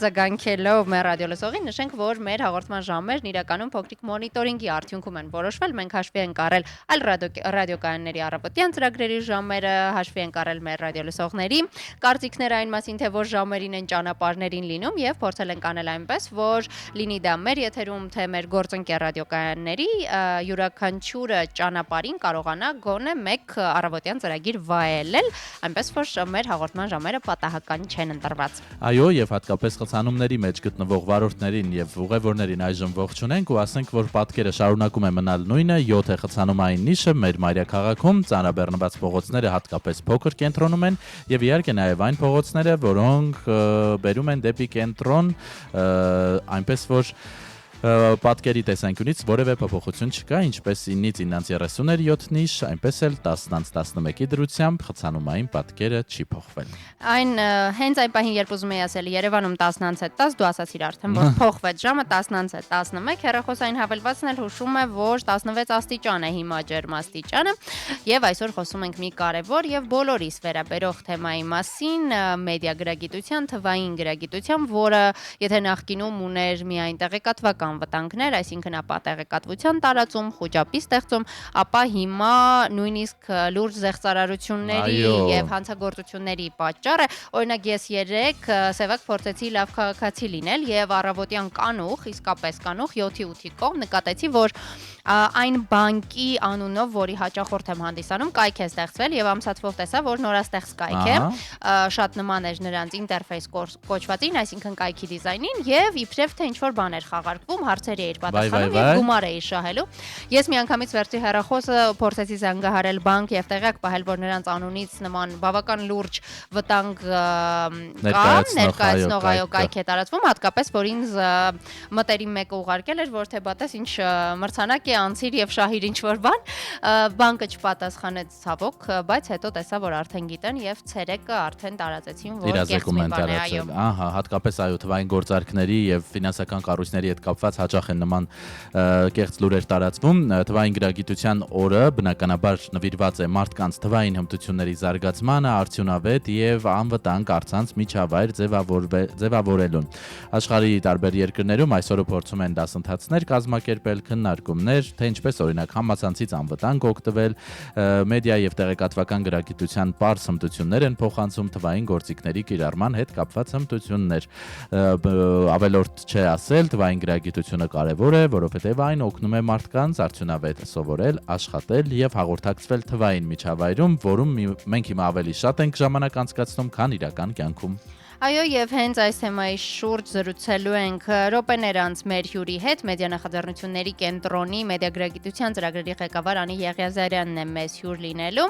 արձագանքելով մեր ռադիոլսողին, նշենք, որ մեր հաղորդման ժամերն իրականում փոքրիկ մոնիտորինգի արդյունքում են որոշվել, մենք հաշվի ենք առել այլ ռադիոկայանների առավոտյան ծրագրերի ժամերը, հաշվի ենք առել մեր ռադիոլսողների կարծիքները այն մասին, թե որ ժամերին են ճանապարհներին լինում եւ փորձել ենք անել այնպես, որ լինի դա մեր եթերում, թե մեր գործընկեր ռադիոկայանների յուրաքանչյուրը ճանապարհին կարողանա գոնե մեկ առավոտյան ծրագիր վայելել, այնպես որ մեր հաղորդման ժամերը պատահական չեն ընտրված։ Այո, եւ հատկապես խցանումների մեջ գտնվող վարորդներին եւ ուղևորներին այժմ ողջունենք ու ասենք, որ պատկերը շարունակում է մնալ նույնը, 7 է խցանումային նիշը մեր մայրաքաղաքում, ծանրաբեռնված փողոցները հատկապես փոքր կենտրոնում են եւ իհարկե նաեւ այն փողոցները, որոնք բերում են դեպի կենտրոն, այնպես որ պատկերի տեսանկյունից որևէ փոփոխություն չկա, ինչպես 9-ից 9:30 7 նիշ, այնպես էլ 10-ից 11-ի դրությամբ խցանումային պատկերը չի փոխվել։ Այն հենց այն պահին, երբ ուզում եի ասել, Երևանում 10-ից 10, դու ասացիր արդեն, որ փոխվեց ժամը 10-ից 11, հեռախոսային հավելվածն էլ հուշում է, որ 16 աստիճան է հիմա ջերմաստիճանը, եւ այսօր խոսում ենք մի կարևոր եւ բոլորիս վերաբերող թեմայի մասին, մեդիա գրագիտության, թվային գրագիտության, որը եթե նախկինում ուներ միայն տեղեկատվական վտանգներ, այսինքն ապա տեղեկատվության տարածում, խոճապի ստեղծում, ապա հիմա նույնիսկ լուրջ զեղծարարությունների եւ հանցագործությունների պատճառ է։ Օրինակ ես 3 սևակ փորձեցի լավ քաղաքացի լինել եւ առավոտյան կանուխ, իսկապես կանուխ 7-ի 8-ի կողմ նկատեցի, որ այն բանկի անունով, որի հաճախորդ եմ հանդիսանում, կայք է ստեղծվել եւ ամսաթվով տեսա, որ նորաստեղծ կայք է, շատ նման էր նրանց ինտերֆեյս կոչվածին, այսինքն կայքի դիզայնին եւ իբրև թե ինչ որ բաներ խաղարկվում, հարցերի էիր պատասխանում եւ գումար էի շահելու։ Ես միանգամից վերցի հեռախոսը, փորձեցի զանգահարել բանկ եւ տեղյակ պահել, որ նրանց անունից նման բավական լուրջ վտանգ կա, ներկայացնող այո կայք է տարածվում, հատկապես որ ինձ մտերիմ մեկը ուղարկել էր, որ թե բատես ինչ մրցանակ անցիր եւ շահիր ինչ որ բան, բանկը չպատասխանեց ցավոք, բայց հետո տեսա, որ արդեն գիտեն եւ ցերեկը արդեն տարածեցին, որ կեղծ մի բան է, այո։ Ահա, հատկապես այո, թվային գործարքների եւ ֆինանսական կառույցների հետ կապված հաճախ են նման կեղծ լուրեր տարածվում։ Թվային գրագիտության օրը բնականաբար նվիրված է մարդկանց թվային հմտությունների զարգացմանը, արդյունավետ եւ անվտանգ առցանց միջավայր ձևավորելուն։ Աշխարհի տարբեր երկրներում այսօրը փորձում են դասընթացներ կազմակերպել, քննարկումներ, թե ինչպես օրինակ համացանցից անվտանգ օգտվել, մեդիա եւ տեղեկատվական գրագիտության պարզ հմտություններ են փոխանցում թվային գործիքների կիրառման հետ կապված հմտություններ։ Ավելորդ չէ ասել, թվային գրագիտությունը կարևոր է, որովհետեւ այն օգնում է մարդկանց արդյունավետ սովորել, աշխատել եւ հաղորդակցվել թվային միջավայրում, որում մենք հիմա ավելի շատ ենք ժամանակ անցկացնում, քան իրական կյանքում։ Այո, եւ հենց այս թեմայի շուրջ զրուցելու ենք րոպեներ անց մեր հյուրի հետ, մեդիա նախաձեռնությունների կենտրոնի մեդիա գրագիտության ծրագրերի ղեկավար Անի Եղիազարյանն է մեզ հյուր լինելու։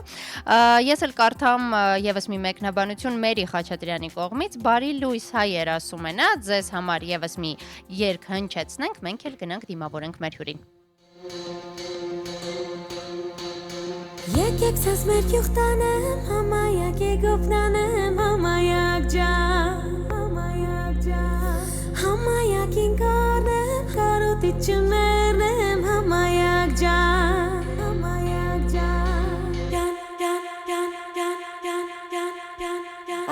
Ես էլ կարդամ եւս մի մեկնաբանություն Մերի Խաչատրյանի կողմից, բարի լույս հայեր ասում են, ձեզ համար եւս մի երգ հնչեցնենք, մենք էլ գնանք դիմավորենք մեր հյուրին։ Եկեք ցած մեր յուղտանեմ, համայակ եկոպնանեմ, համայակ ջան, համայակին կարնեմ, կարոտիչներնեմ, համայակ ջան, համայակ ջան, դան, դան, դան, դան, դան, դան, դան, դան,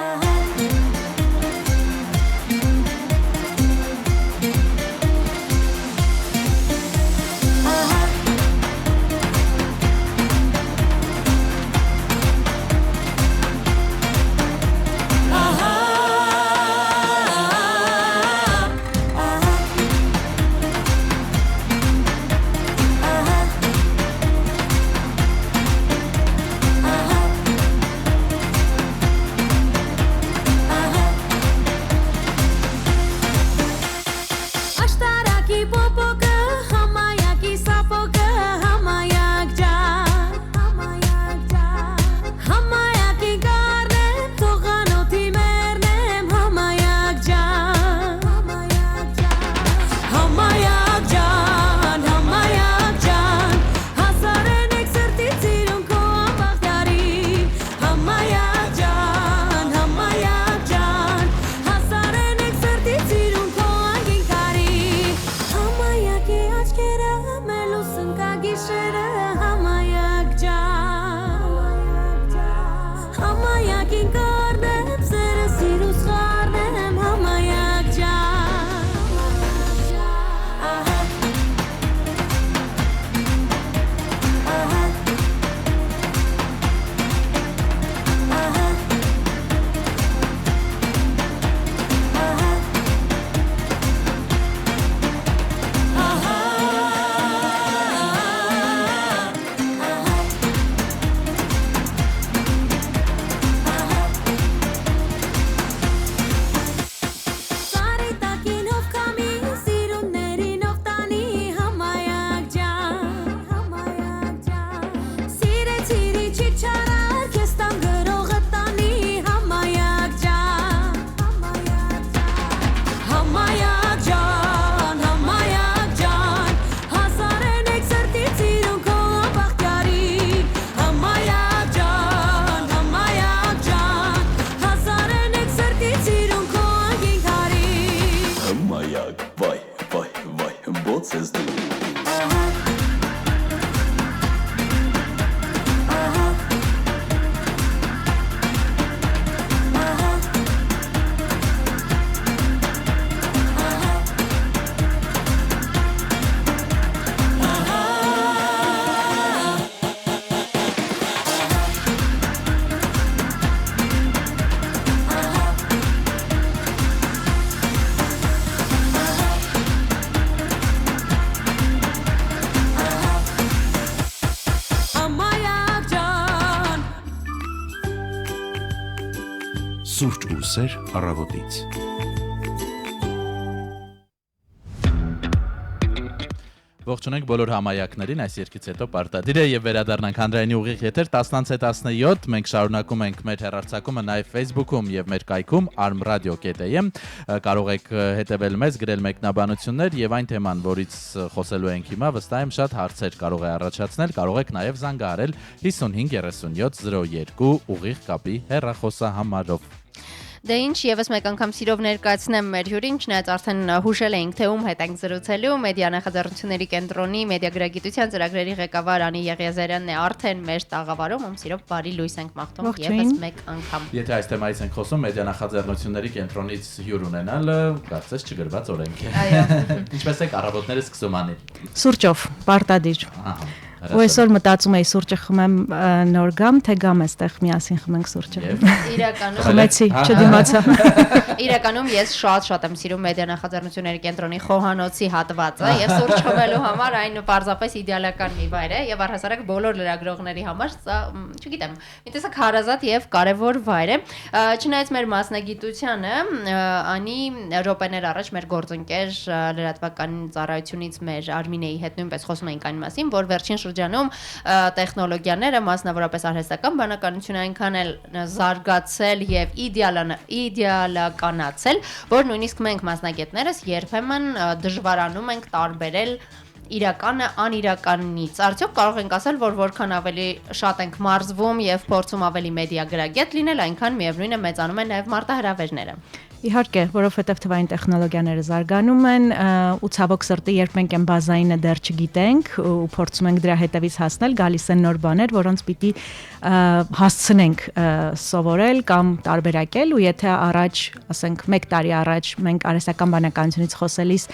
ահա Սուրճ ու սեր առավոտից։ Ողջունենք բոլոր համայակներին, այս երկից հետո պարտադիր է եւ վերադառնանք հանրայինի ուղիղ եթեր 10:17 մենք շարունակում ենք մեր հեռարձակումը նաեւ Facebook-ում եւ մեր կայքում armradio.am կարող եք հետեւել մեզ, գրել մեկնաբանություններ եւ այն թեման, որից խոսելու ենք հիմա, վստահ եմ շատ հարցեր կարող է առաջացնել, կարող եք նաեւ զանգահարել 553702 ուղիղ կապի հեռախոսահամարով։ Դե ինչ եւս մեկ անգամ սիրով ներկայացնեմ մեր հյուրին, չնայած արդեն հուշել էինք թե ում հետ ենք զրուցելու, մեդիա նախաձեռնությունների կենտրոնի մեդիագրագիտության ծրագրերի ղեկավար Անի Եղիազարյանն է արդեն մեր տաղավարում, ում սիրով բարի լույս ենք մաղթում եւս մեկ անգամ։ Եթե այս թեմայից ենք խոսում, մեդիա նախաձեռնությունների կենտրոնից հյուր ունենալ, կարծես չգրված օրենք է։ Այո։ Ինչպես եք առավոտները սկսում Անի։ Սուրճով, պարտադիր։ Ու այսօր մտածում էի սուրճը խմեմ նոր գամ, թե գամ էստեղ միասին խմենք սուրճը։ Իրականում խմեցի, չդիմացա։ Իրականում ես շատ եմ սիրում մեդիա նախաձեռնությունների կենտրոնի խոհանոցի հատվածը եւ սուրճ խմելու համար այն պարզապես իդեալական մի վայր է եւ առհասարակ բոլոր լրագրողների համար սա, չգիտեմ, մի տեսակ հարազատ եւ կարեւոր վայր է։ Չնայած մեր մասնագիտությանը, անի րոպեներ առաջ մեր գործընկեր լրատվական ծառայությունից մեր Արմինեի հետ նույնպես խոսում էինք այն մասին, որ վերջին շրջանում տեխնոլոգիաները, մասնավորապես արհեստական բանականությունը այնքան էլ զարգացել եւ իդեալականացել, որ նույնիսկ մենք մասնագետներս երբեմն դժվարանում ենք տարբերել իրականը անիրականից։ Արդյոք կարող ենք ասել, որ որքան ավելի շատ ենք մարզվում եւ փորձում ավելի մեդիագրագետ լինել, այնքան միևնույն է մեծանում են նաեւ մարտահրավերները։ Իհարկե, որովհետև թվային տեխնոլոգիաները զարգանում են, ու ցավոք սրտի, երբ մենք այն բազայինը դեռ չգիտենք ու փորձում ենք դրա հետևից հասնել, գալիս են նոր բաներ, որոնց պիտի հասցնենք սովորել կամ տարբերակել, ու եթե առաջ, ասենք 1 տարի առաջ մենք արհեստական բանականությունից խոսելիս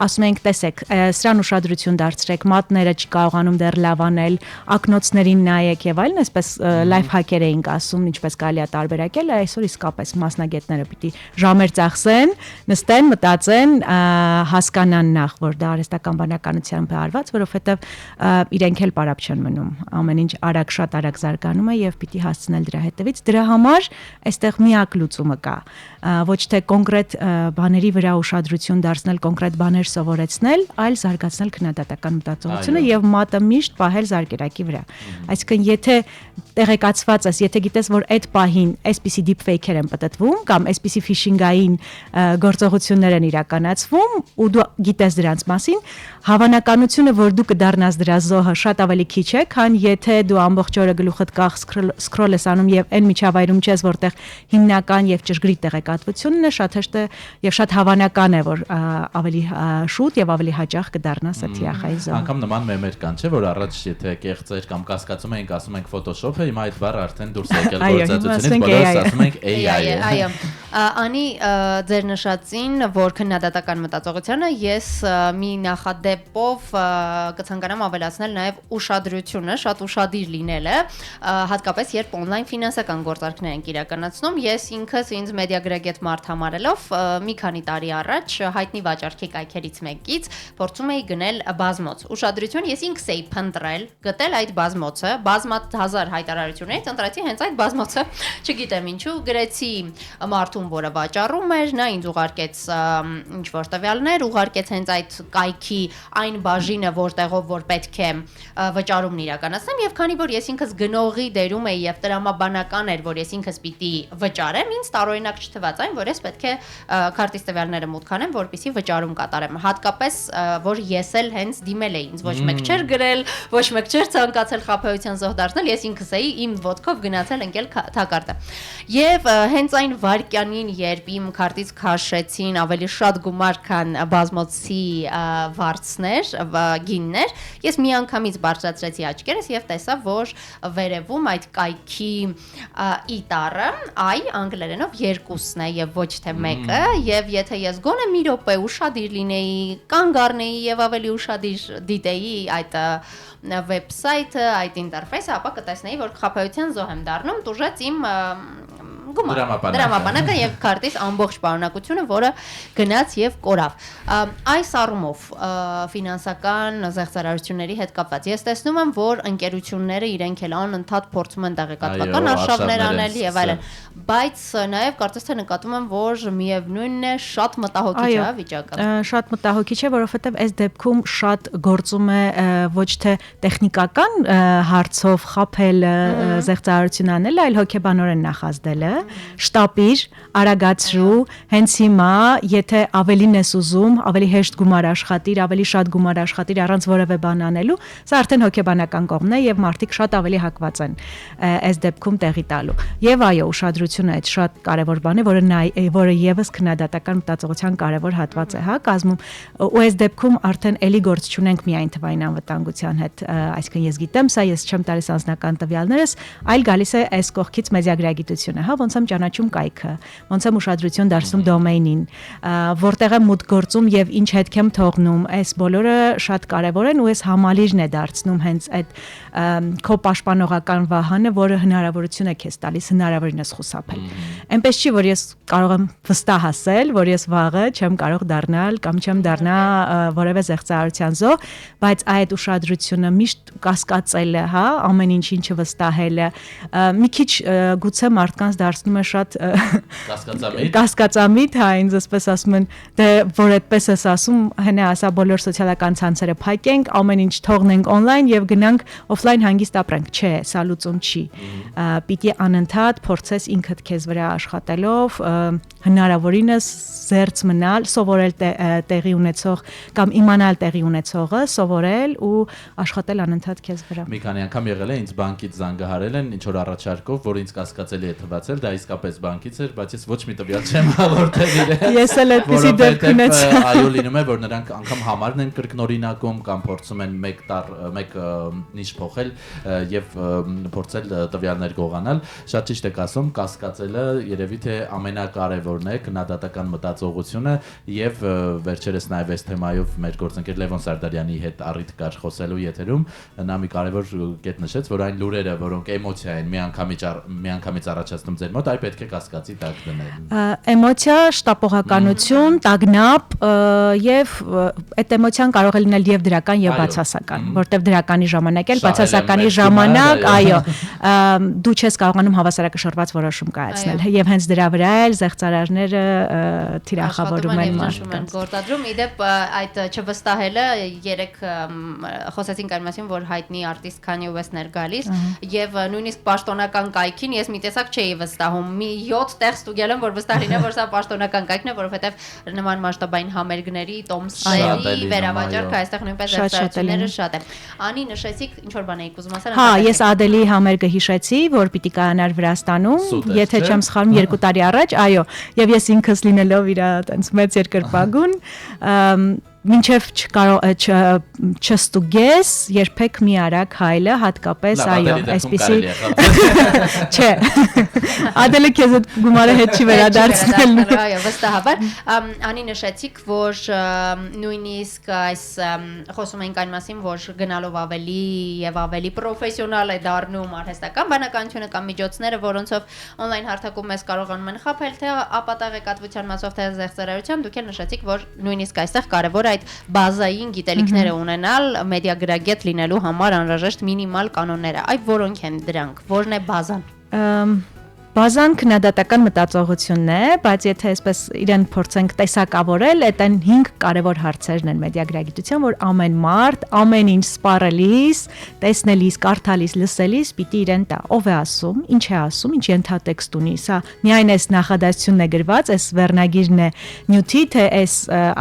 ասում ենք, տեսեք, սրան ուշադրություն դարձրեք, մատները չկարողանում դեռ լավ անել, ակնոցներին նայեք եւ այլն, այսպես լայֆ հաքեր էինք ասում, ինչպես կարելի է տարբերակել, այսօր իսկապես մասնագետները պիտի մեր ծախսեն, նստեն, մտածեն, հասկանան նախ, որ դա արհեստական բանականությամբ է արված, որովհետև իրենք էլ պարապ չեն մնում։ Ամեն ինչ շատ արագ զարգանում է եւ պիտի հասցնել դրա հետևից։ Դրա համար այստեղ միակ լուծումը կա, ոչ թե կոնկրետ բաների վրա ուշադրություն դարձնել, կոնկրետ բաներ սովորեցնել, այլ զարգացնել քննադատական մտածողությունը եւ մատը միշտ պահել զարկերակի վրա։ Այսինքն, եթե տեղեկացված ես, եթե գիտես, որ այդ պահին այսպիսի deepfake-եր են պատտվում կամ այսպիսի phishing-ային գործողություններ են իրականացվում ու դու գիտես դրանց մասին, հավանականությունը, որ դու կդառնաս դրա զոհը շատ ավելի քիչ է, քան եթե դու ամբողջ օրը գլուխդ կախ սկրոլ ես անում եւ այն միջավայրում չես, որտեղ հիմնական եւ ճշգրիտ տեղեկատվությունն է, շատ հեշտ է եւ շատ հավանական է, որ ավելի շուտ եւ ավելի հաճախ կդառնաս այդ թիախայի զոհը։ Անկամ նման մեմեր կան, չէ՞, որ առաջ եթե կեղծեր կամ կասկածում էինք, ասում ենք Photoshop-ը, հիմա այդ բառը արդեն դուրս է եկել գործածությունից, բոլորս ասում ենք AI է։ Այո։ Անի, ձեր նշածին, որ քննադատական մտածողությանը ես մի նախադեպով կցանկանամ ավելացնել նաև ուշադրությունը, շատ ուշադիր լինելը, հատկապես երբ on-line ֆինանսական գործարքներ ենք իրականացնում, ես ինքս ինձ մեդիագրագետ մարդ համարելով մի քանի տարի առաջ հայտնի վաճառքի կայքերից մեկից փորձում էի գնել բազմոց։ Ուշադրություն ես ինքս էի փնտրել, գտել այդ բազմոցը, բազմատ հազար հայտարարություններից ընտրեցի հենց այդ բազմոցը, չգիտեմ ինչու, գրեցի մարդուն, որը վաճառում էր, նա ինձ ուղարկեց ինչ-որ տվյալներ, ուղարկեց հենց այդ կայքի այն բաժինը, որտեղով որ պետք է վճարումն իրականացնեմ, եւ քանի որ ես ինքս գնողի դերում էի եւ տրամաբանական էր, որ ես ինքս պիտի վճարեմ, ինձ տարօրինակ չթվաց այն, որ ես պետք է քարտից տվյալները մուտք անեմ, որպեսզի վճարում կատարեմ։ Հատկապես որ ես էլ հենց դիմել էի, ինձ ոչ մեկ չէր գրել, ոչ մեկ չէր ցանկացել խաբեության զոհ դարձնել, ես ինքս էի իմ ոտքով գնացել ընկել թակարդը։ Եվ հենց այն վարքյանին, երբ իմ քարտից քաշեցին ավելի շատ գումար, քան բազմոցի վարձներ, գիններ, ես միանգամից բարձրացրեցի աչքերս եւ տեսա, որ վերևում այդ կայքի իտարը, անգլերենով երկուսն է եւ ոչ թե մեկը, եւ եթե ես գոնե մի րոպե ուշադիր լինեի, կանգ առնեի եւ ավելի ուշադիր դիտեի այդ վեբսայթը, այդ ինտերֆեյսը, ապա կտեսնեի, որ խաբեության զոհ եմ դառնում, տուժեց իմ դրամապանակը եւ քարտից ամբողջ պարունակությունը, որը գնաց եւ կորավ։ Այս առումով ֆինանսական զեղծարարությունների հետ կապված ես տեսնում եմ, որ ընկերությունները իրենք էլ անընդհատ փորձում են տեղեկատվական արշավներ անել եւ այլն, բայց նաեւ կարծես թե նկատում եմ, որ միևնույնն է շատ մտահոգիչ է վիճակը։ Շատ մտահոգիչ է, որովհետեւ այս դեպքում շատ գործում է ոչ թե տեխնիկական հարցով խափել զեղծարարություն անել, այլ հոգեբանորեն նախազդելը, շտապիր, արագացրու, հենց հիմա, եթե ավելին ես ուզում, ավելի հեշտ գումար աշխատիր, ավելի շատ գումար աշխատիր առանց որևէ բան անելու, սա արդեն հոգեբանական կողմն է եւ մարդիկ շատ ավելի հակված են այս դեպքում տեղի տալու։ Եվ այո, ուշադրությունը այդ շատ կարեւոր բան է, որը եւս քննադատական մտածողության կարեւոր հատված է, հա, կազմում, ու այս դեպքում արդեն էլի գործ չունենք միայն թվային անվտանգության հետ, այսինքն ես գիտեմ, սա ես չեմ տալիս անձնական տվյալներս, այլ գալիս է այս կողքից մեդիագրագիտությունը, հա, ոնց եմ ճանաչում կայքը, ոնց եմ ուշադրություն դարձնում դոմեյնին, որտեղ եմ մուտք գործում եւ ինչ հետք եմ թողնում, այս բոլորը շատ կարեւոր են ու այս համալիրն է դարձնում հենց այդ քո պաշտպանողական վահանը, որը հնարավորություն է քեզ տալիս հնարավորինս խուսափել։ Այնպես չի, որ ես կարող եմ վստահ ասել, որ ես վաղը չեմ կարող դառնալ կամ չեմ դառնա որևէ զեղծարարության զոհ, բայց այդ ուշադրությունը միշտ կասկածելը, հա, ամեն ինչին չվստահելը, մի քիչ գուցե մարդկանց դարձնում է շատ կասկածամիտ, հա, ինձ ասես ասում են, դե որ այդպես ես ասում, հենա ասա բոլոր սոցիալական ցանցերը փակենք, ամեն ինչ թողնենք on-line եւ գնանք offline հանգիստ ապրենք, չէ, սա լուծում չի։ Պիտի անընդհատ փորձես ինքդ քեզ վրա աշխատելով հնարավորինս զերծ մնալ, սովորել տեղի ունեցող կամ իմանալ տեղի ունեցողը, սովորել ու աշխատել անընդհատ քեզ վրա։ Մի քանի անգամ եղել է ինձ բանկից զանգահարել են ինչ որ առաջարկով, որ ինձ կասկածելի է թվացել, դա իսկապես բանկից էր, բայց ես ոչ մի տվյալ չեմ հաղորդել իրեն։ Ես էլ այդպեսի դեպք ունեցա։ Այո, լինում է, որ նրանք անգամ համարն են կրկնօրինակում կամ փորձում են մեկ նիշ փոխել եւ փորձել տվյալներ գողանալ։ Շատ ճիշտ եք ասում, կասկածելը երևի թե ամենակարևորն է, քննադատական մտածողությունը եւ վերջերս նաեւ այս թեմայով մեր գործընկեր Լևոն Սարդարյանի հետ առիթ կար խոսելու եթերում, նա մի կարևոր կետ նշեց, որ այն լուրերը, որոնք էմոցիա են միանգամից առաջացնում ձեր մոտ, այ պետք է կասկածի տակ դնել։ Էմոցիա, շտապողականություն, տագնապ եւ այդ էմոցիան կարող է լինել եւ դրական եւ բացասական, որտեվ դրականի ժամանակ էլ բացասականի ժամանակ, այո, դու չես կարողանում հավասարակշռված որոշում կայացնել եւ հենց դրա վրա էլ զեղծարարները թիրախավորում են մարդկանց։ Գործադրում իդեպ այդ չվստահելը երեք խոսեցինք այն մասին, որ հայտնի արտիստ Kanye West-ն էր գալիս եւ նույնիսկ պաշտոնական կայքին ես մի տեսակ չէի վստահում։ Մի 7 տեղ ստուգել եմ, որ վստահ լինեմ, որ սա պաշտոնական կայքն է, որովհետեւ նման մասշտաբային համերգների, տոմսերի վերավաճառքը այստեղ նույնպես զեղծարարությունները շատ են։ Անի նշեցիք ինչ որ բան էիք ուզում ասել։ Հա, ես Ադելի համերգը հիշեցի, որ պիտի կայանար Վրաստանում, եթե չեմ սխալվում 2 տարի առաջ, այո, եւ ես ինքս լինելով իր այտենց մեծ երկրպագուն, մինչև չստուգես, երբեք մի արագ հայլը, հատկապես, այո, այսպեսի չէ, Ադելը քեզ այդ գումարը հետ չի վերադարձնելու։ Այո, վստահաբար, անի նշեցիք, որ նույնիսկ այս խոսում ենք այն մասին, որ գնալով ավելի եւ ավելի պրոֆեսիոնալ է դառնում արհեստական բանականությունը կամ միջոցները, որոնցով on-line հարթակում մեզ կարողանում են խաբել, թե ապատեղեկատվության մասով, թե զեղծարարությամբ, դուք էլ նշեցիք, որ նույնիսկ այստեղ կարևոր այդ բազային գիտելիքները ունենալ, մեդիագրագետ լինելու համար անհրաժեշտ մինիմալ կանոնները։ Այ որոնք են դրանք, որն է բազան։ Բազան քննադատական մտածողությունն է, բայց եթե այսպես իրեն փորձենք տեսակավորել, այդ այն 5 կարևոր հարցերն են մեդիագրագիտության, որ ամեն մարդ, ամեն ինչ սպառելիս, տեսնելիս, կարդալիս, լսելիս պիտի իրեն տա։ Ով է ասում, ինչ է ասում, ինչ ենթատեքստ ունի։ Սա միայն այս նախադասությունն է գրված, այս վերնագիրն է նյութի, թե այս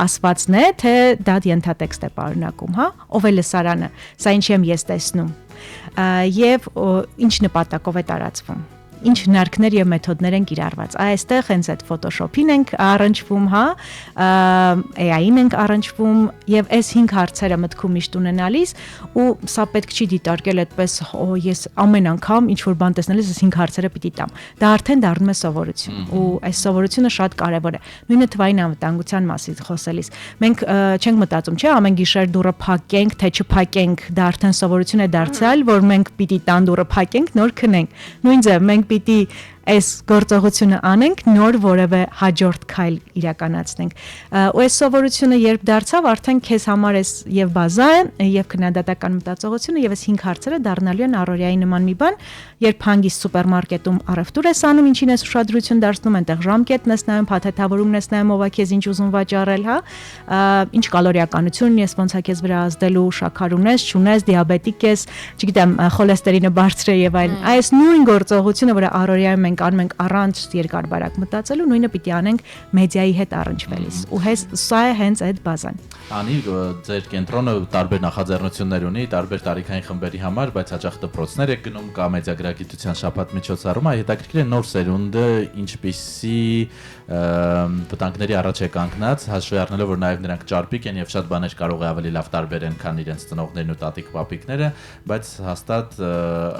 ասվածն է, թե դա ենթատեքստ է պարունակում, հա։ Ով է լսարանը։ Սա ինչ եմ ես տեսնում։ Եվ ինչ նպատակով է տարածվում։ Ինչ հնարքներ եւ մեթոդներ են կիրառված։ Այստեղ հենց այդ Photoshop-ին ենք առնչվում, հա, AI-ին ենք առնչվում եւ այս 5 հարցերը մտքում միշտ ունենալիս ու սա պետք չի դիտարկել այդպես, ես ամեն անգամ ինչ որ բան տեսնելիս այս 5 հարցերը պիտի տամ։ Դա արդեն դառնում է սովորություն ու այս սովորությունը շատ կարեւոր է։ Նույնը թվային անվտանգության մասին խոսելիս։ Մենք չենք մտածում, չէ, ամեն գիշեր դուռը փակենք, թե չփակենք, դա արդեն սովորություն է դարձել, որ մենք պիտի տան դուռը փակենք, նոր քնենք։ Նույն ձև մենք պիտի այս գործողությունը անենք, նոր որևէ հաջորդ քայլ իրականացնենք։ Ու այս սովորությունը երբ դարձավ, արդեն քեզ համար էս եւ բազան, եւ քննադատական մտածողությունը եւ այս 5 հարցերը դառնալու են առօրյայի նման մի բան, երբ հանգիստ սուպերմարկետում առևտուր ես անում, ինչին ես ուշադրություն դարձնում, այնտեղ ժամկետն ես նայում, փաթեթավորումն ես նայում, ով է քեզ ինչ ուզում վաճառել, հա, ինչ կալորիականություն ես, ոնց է քեզ վրա ազդելու, շաքար ունես, չունես, դիաբետիկ ես, չգիտեմ, խոլեստերինը բարձր է եւ այլն։ Այս նույն գործողությունը, որը առօրյայում մենք անում ենք առանց երկար բարակ մտածելու, նույնը պիտի անենք մեդիայի հետ առնչվելիս։ Ու սա է հենց այդ բազան։ Անի ձեր կենտրոնը տարբեր նախաձեռնություններ ունի, տարբեր տարիքային խմբերի համար, բայց հաճախ դպրոցներ եք գնում, կա մեդիագրագիտության շաբաթ միջոցառումը, հետաքրքիր է նոր սերունդը ինչպիսի վտանգների առաջ է կանգնած, հաշվի առնելով, որ նաև նրանք ճարպիկ են եւ շատ բաներ կարող է ավելի լավ տարբերեն, քան իրենց ծնողներն ու տատիկ պապիկները, բայց հաստատ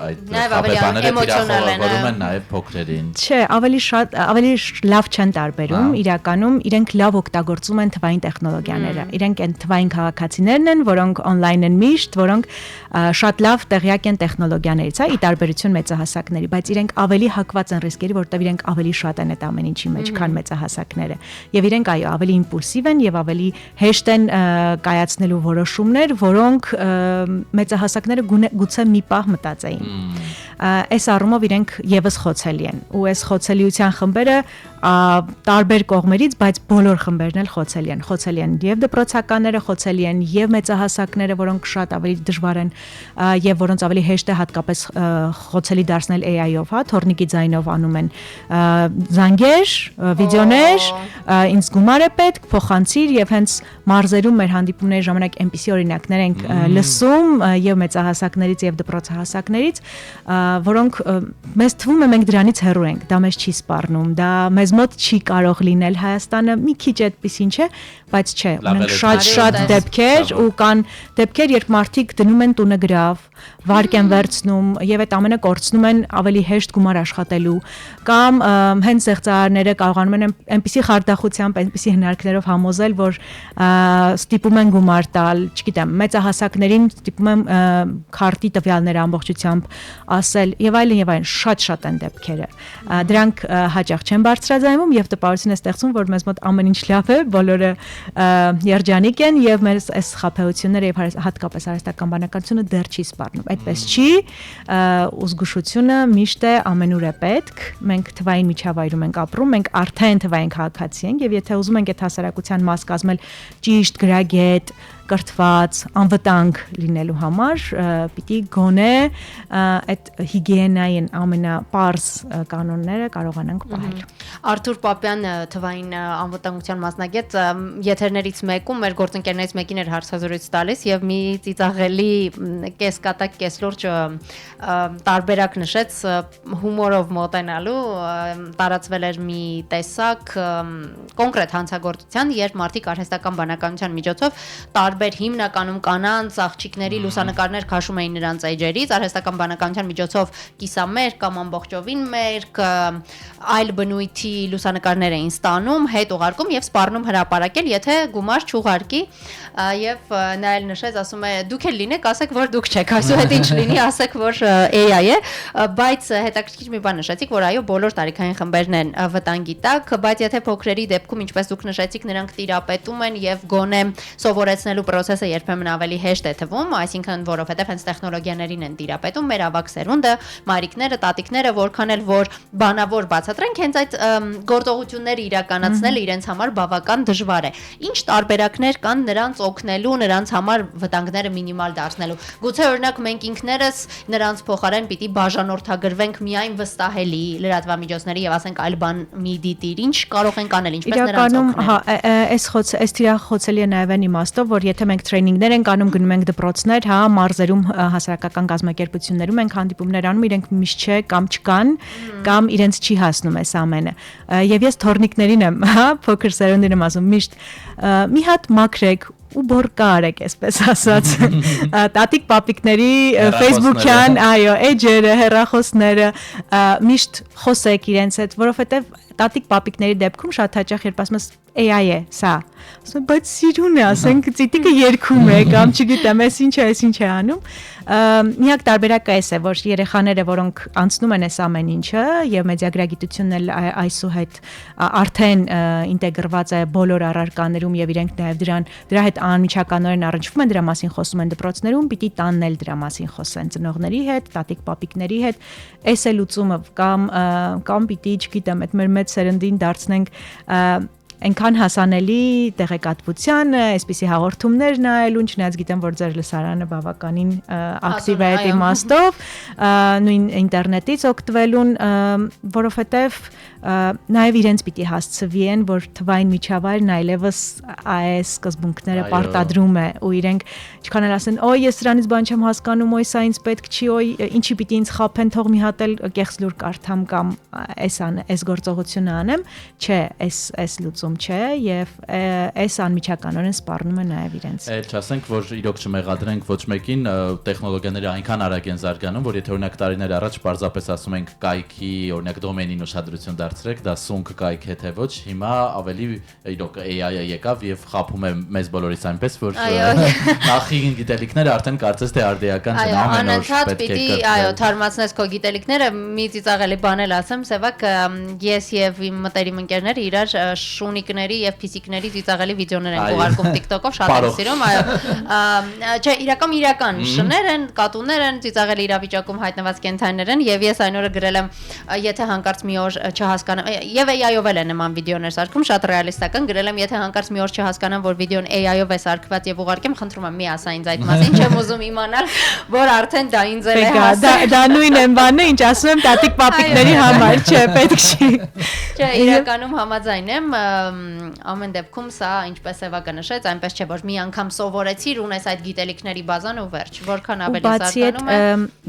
այդ խաբեբաները թիրախավորում են նաև փոքրերին։ Չէ, ավելի լավ չեն տարբերում, իրականում իրենք լավ օգտագործում են թվային տեխնոլոգիաները։ Իրենք են թվային քաղաքացիներն են, որոնք on-line են միշտ, որոնք շատ լավ տեղյակ են տեխնոլոգիաներից, հա, ի տարբերություն մեծահասակների, բայց իրենք ավելի հակված են ռիսկերի, որտեղ իրենք ավելի շատ են այդ ամեն ինչի մեջ, քան մեծահասակները։ Եվ իրենք այո, ավելի իմպուլսիվ են եւ ավելի հեշտ են կայացնելու որոշումներ, որոնք մեծահասակները գուցե մի պահ մտածեին։ Այս առումով իրենք եւս խոցելի են, ու այս խոցելիության խմբերը տարբեր կողմերից, բայց բոլոր խմբերն էլ խոցելի են եւ դպրոցականները, խոցելի են եւ մեծահասակները, որոնք շատ ավելի դժվար են եւ որոնց ավելի հեշտ է հատկապես խոցելի դարձնել AI-ով, հա, թորնիկի ձայնով անում են զանգեր, վիդեոներ, ինձ գումար է պետք, փոխանցիր, եւ հենց մարզերում մեր հանդիպումների ժամանակ այնպիսի օրինակներ ենք լսում եւ մեծահասակներից եւ դպրոցահասակներից, որոնք մեզ թվում է մենք դրանից հեռու ենք, դա մեզ չի սպառնում, դա մեզ մոտ չի կարող լինել, Հայաստանը մի քիչ այդպեսին չէ, բայց չէ, ունենք շատ դեպքեր ու կան դեպքեր, երբ մարդիկ դնում են տունը գրավ, վարկ են վերցնում եւ այդ ամենը կորցնում են ավելի հեշտ գումար աշխատելու, կամ հենց զեղծարարները կարողանում են այնպիսի խարդախությամբ, այնպիսի հնարքներով համոզել, որ ստիպում են գումար տալ, չգիտեմ, մեծահասակներին ստիպում են քարտի տվյալները ամբողջությամբ ասել եւ այլն, շատ են դեպքերը։ Դրանք հաճախ չեն բարձրաձայնում եւ տպավորություն է ստեղծում, որ մեզ մոտ ամեն ինչ լավ է, բոլորը երջանիկ են եւ մեր այս խաբեությունները եւ հատկապես արհեստական բանականությունը դեռ չի սպառնում։ Այդպես չի, ուզգուշությունը միշտ է, ամենուր է պետք։ Մենք թվային միջավայրում ենք ապրում, մենք արդեն թվային քաղաքացի ենք եւ եթե ուզում ենք այդ հասարակության մաս կազմել ճիշտ, գրագետ, կրթված, անվտանգ լինելու համար, պիտի գոնե այդ հիգիենային ամենապարզ կանոնները կարողանանք պահել։ Արթուր Պապյան, թվային անվտանգության մասնագետ, եթերներից մեկում մեր գործընկերներից մեկին էր հարցազրույց տալիս եւ մի ծիծաղելի կեսկատակ կեսլուրջ տարբերակ նշեց հումորով մոտենալու, տարածվել էր մի տեսակ կոնկրետ հանցագործության, երբ մարդիկ արհեստական բանականության միջոցով տարբեր հիմնականում կանանց աղջիկների լուսանկարներ քաշում էին նրանց էջերից, արհեստական բանականության միջոցով կիսամերկ կամ ամբողջովին մերկ, այլ բնույթի լուսանկարներ էին ստանում, հետ ուղարկում եւ սպառնում հրապարակել, եթե գումար չուղարկի, եւ նա էլ նշեց, ասում է, դուք էլ լինեք, ասեք, որ դուք չեք, այսուհետ ինչ լինի, ասեք, որ AI է, բայց հետաքրքիր մի բան նշեցիք, որ այո, բոլոր տարիքային խմբերն են վտանգի տակ, բայց եթե փոքրերի դեպքում, ինչպես դուք նշեցիք, նրանք տիրապետում են եւ գոնե սովորեցնելու process-ը երբեմն ավելի հեշտ է թվում, այսինքն որովհետև հենց տեխնոլոգիաներին են տիրապետում, մեր ավագ սերունդը, մայրիկները, տատիկները, որքան էլ որ բանավոր բացատրենք, հենց այդ գործողությունները իրականացնելը իրենց համար բավական դժվար է։ Ինչ տարբերակներ կան նրանց օգնելու, նրանց համար վտանգները մինիմալ դարձնելու։ Գուցե օրինակ մենք ինքներս նրանց փոխարեն պիտի բաժանորդագրվենք միայն վստահելի լրատվամիջոցների եւ ասենք այլ բան մի դիտիր, ինչ կարող ենք անել, ինչպես նրանց օգնել։ Հա, այս թիրախոցելի է նաեւ այն իմաստով, որ եթե մենք տրեյնինգներ ենք անում, գնում ենք դպրոցներ, հա, մարզերում, հասարակական կազմակերպություններում ենք հանդիպումներ անում, իրենք միշտ չէ կամ չկան, կամ իրենց չի հասնում այս ամենը։ Եվ ես թորնիկներին եմ, հա, փոքր սերունդին եմ ասում, միշտ մի հատ մաքրեք ու բորկա արեք, այսպես ասած։ Տատիկ պապիկների Facebook-յան, այո, էջերը, հեռախոսները, միշտ խոսեք իրենց հետ, որովհետև տատիկ պապիկների դեպքում շատ հաճախ երբ ասում ես AI է, սա։ Ասում եմ, բայց սիրուն է, ասենք ծիտիկը երգում է կամ չգիտեմ, այս ինչ է անում։ Միակ տարբերակը էս է, որ երեխաները, որոնք անցնում են այս ամեն ինչը եւ մեդիագրագիտությունն էլ այսուհետ արդեն ինտեգրված է բոլոր առարկաներում եւ իրենք նաեւ դրա հետ անմիջականորեն առնչվում են, դրա մասին խոսում են դպրոցներում, պիտի տանն էլ դրա մասին խոսեն ծնողների հետ, տատիկ պապիկների հետ, էս է լուծումը կամ պիտի, չգիտեմ, այդ մեր մեծ սերնդին դարձնենք այնքան հասանելի տեղեկատվության, այսպիսի հաղորդումներ նայելու, չնայած գիտեմ, որ ձեր լսարանը բավականին ակտիվ է այդ իմաստով, նույն ինտերնետից օգտվելուն, որովհետև նաև իրենց պիտի հասցվի են, որ թվային միջավայրն այլևս այս սկզբունքները պարտադրում է ու իրենք չքան էլ ասեն, օй ես սրանից բան չեմ հասկանում, օй սա ինձ պետք չի, օй ինչի պիտի ինձ խափեն, թող մի հատ էլ կեղծ լուր կարդամ կամ այս գործողությունը անեմ, չէ, այս լուծում չէ եւ այս անմիջականորեն սպառնում է նաեւ իրենց։ Էլ չասենք, որ իրոք չմեղադրենք ոչ մեկին, տեխնոլոգիաները այնքան արագ են զարգանում, որ եթե օրինակ տարիներ առաջ պարզապես ասում ենք կայքի, օրինակ դոմենին ուշադրություն դարձրեք, դա սունկ կայք է թե ոչ, հիմա ավելի իրոք AI-ը եկավ եւ խափում է մեզ բոլորից այնպես, որ նախին գիտելիքները արդեն կարծես թե արդիական չեն, ամեն օր պետք է կրկնել։ Այո, թարմացնես քո գիտելիքները, մի ծիծաղելի բան էլ ասեմ, սեվակ ես եւ իմ մտերիմ ընկերները իրար շունիկների եւ փիսիկների ծիծաղելի վիդեոներ են ուղարկում TikTok-ով, շատ եմ սիրում, այո։ Չէ, իրական շներ են, կատուներ են, ծիծաղելի իրավիճակում հայտնված կենդանիներ են եւ ես այն օրը գրել եմ, եթե հանկարծ մի օր չհասկանամ, եւ AI-ով էլ են նման վիդեոներ սարքում, շատ ռեալիստական, գրել եմ, եթե հանկարծ մի օր չհասկանամ, որ վիդեոն AI-ով է սարքված եւ ուղարկեմ, խնդրում եմ մի ասա ինձ այդ մասին, չեմ ուզում իմանալ, որ արդեն դա ինձ էլ է հասել։ Դա նույն են բանն է, ինչ ասում եմ տատիկ պապիկների համար, չէ, պետք չի։ Չէ, իրականում համաձայն եմ, ամեն դեպքում սա ինչպես Էվակը նշեց, այնպես չէ, որ մի անգամ սովորեցիր, ունես այդ գիտելիքների բազան ու վերջ, որքան ավելի զարգանում է։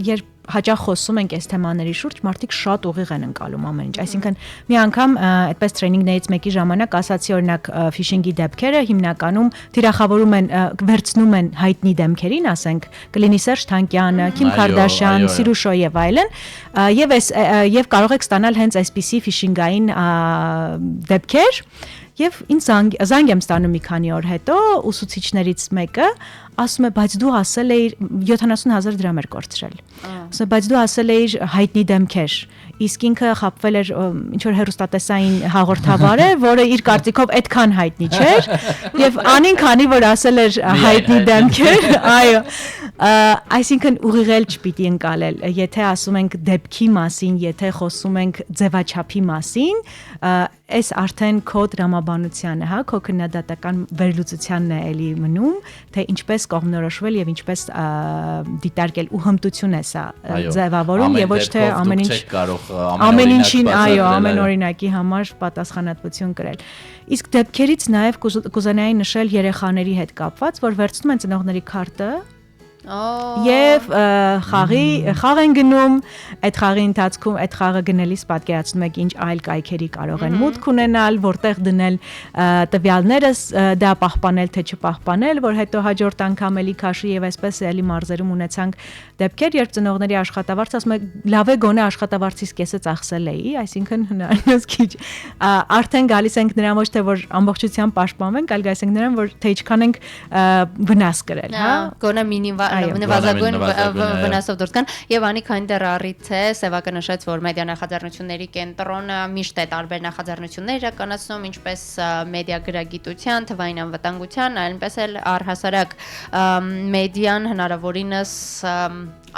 Երբ հաճախ խոսում ենք այս թեմաների շուրջ, մարդիկ շատ ուղիղ են ընկալում ամեն ինչ։ Այսինքն մի անգամ այդպես տրեյնինգներից մեկի ժամանակ ասացի օրինակ ֆիշինգի դեպքերը հիմնականում թիրախավորում են, վերցնում են հայտնի դեմքերին, ասենք կլինի Սերժ Թանկյանը, Քիմ Քարդաշյան, Սիրուշո եւ այլն, եւ կարող եք ստանալ հենց այսպիսի ֆիշինգային դեպքեր։ Եվ ինձ զանգ եմ ստանում մի քանի օր հետո ուսուցիչներից մեկը ասում է, բայց դու ասել էիր 70,000 դրամ էր կորցրել։ Ասում է, բայց դու ասել էիր հայտնի դեմքեր։ Իսկ ինքը խապվել էր ինչ որ հեռուստատեսային հաղորդավար է, որը իր կարծիքով այդքան հայտնի չէր, եւ անին քանի որ ասել էր հայտնի դեմքեր, այո, այսինքն ուղիղել չպիտի ընկալել։ Եթե ասում ենք դեպքի մասին, եթե խոսում ենք ձևաչափի մասին, այս արդեն քո դրամաբանությանը, հա, քո քննադատական վերլուծությանն է էլի մնում, թե ինչպես կողմնորոշվել եւ ինչպես դիտարկել ու հմտություն է սա ձևավորում եւ ոչ թե ամեն ինչ ամեն ինչին, այո, ամեն օրինակի համար պատասխանատվություն կրել։ Իսկ դեպքերից նաեւ կուզենայի նշել երեխաների հետ կապված, որ վերցնում են ծնողների քարտը Եվ խաղ են գնում, այդ խաղի ընթացքում այդ խաղը գնելիս պատկերացնում եք ինչ այլ կայքերի կարող են մուտք ունենալ, որտեղ դնել տվյալները, դա պահպանել թե չպահպանել, որ հետո հաջորդ անգամ էլի քաշի եւ այսպես էլի մարզերում ունեցանք դեպքեր, երբ ծնողների աշխատավարձ ասում է լավ է գոնե աշխատավարձից կեսը ծախսել էի, այսինքն հնարավորինս քիչ արդեն գալիս ենք նրան ոչ թե որ ամբողջությամբ պաշտպանվենք, այլ գալիս ենք նրան որ թե ինչքան ենք վնաս կրել, հա, գոնե նվազագույն վնասով դուրս գան եւ Անիկ այն դեռ առիթ է Սևակը նշեց որ մեդիա նախաձեռնությունների կենտրոնը միշտ է տարբեր նախաձեռնություններ իրականացնում ինչպես մեդիա գրագիտության, թվային անվտանգության, այնպես էլ առհասարակ մեդիան հնարավորինս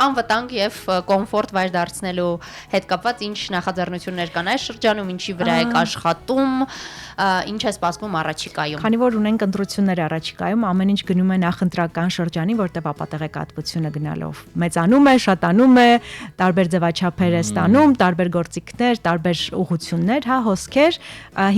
անվտանգ եւ կոմֆորտ վայր դարձնելու հետ կապված ինչ նախաձեռնություններ կան այս շրջանում, ինչի վրա եք աշխատում, ինչ է սպասվում առաջիկայում։ Քանի որ ունենք ընտրություններ առաջիկայում, ամեն ինչ գնում է նախընտրական շրջանի, որտեղ ապատեղեկատվությունը գնալով մեծանում է, շատանում է, տարբեր ձևաչափեր է ստանում, տարբեր գործիքներ, տարբեր ուղղություններ, հա, հոսքեր,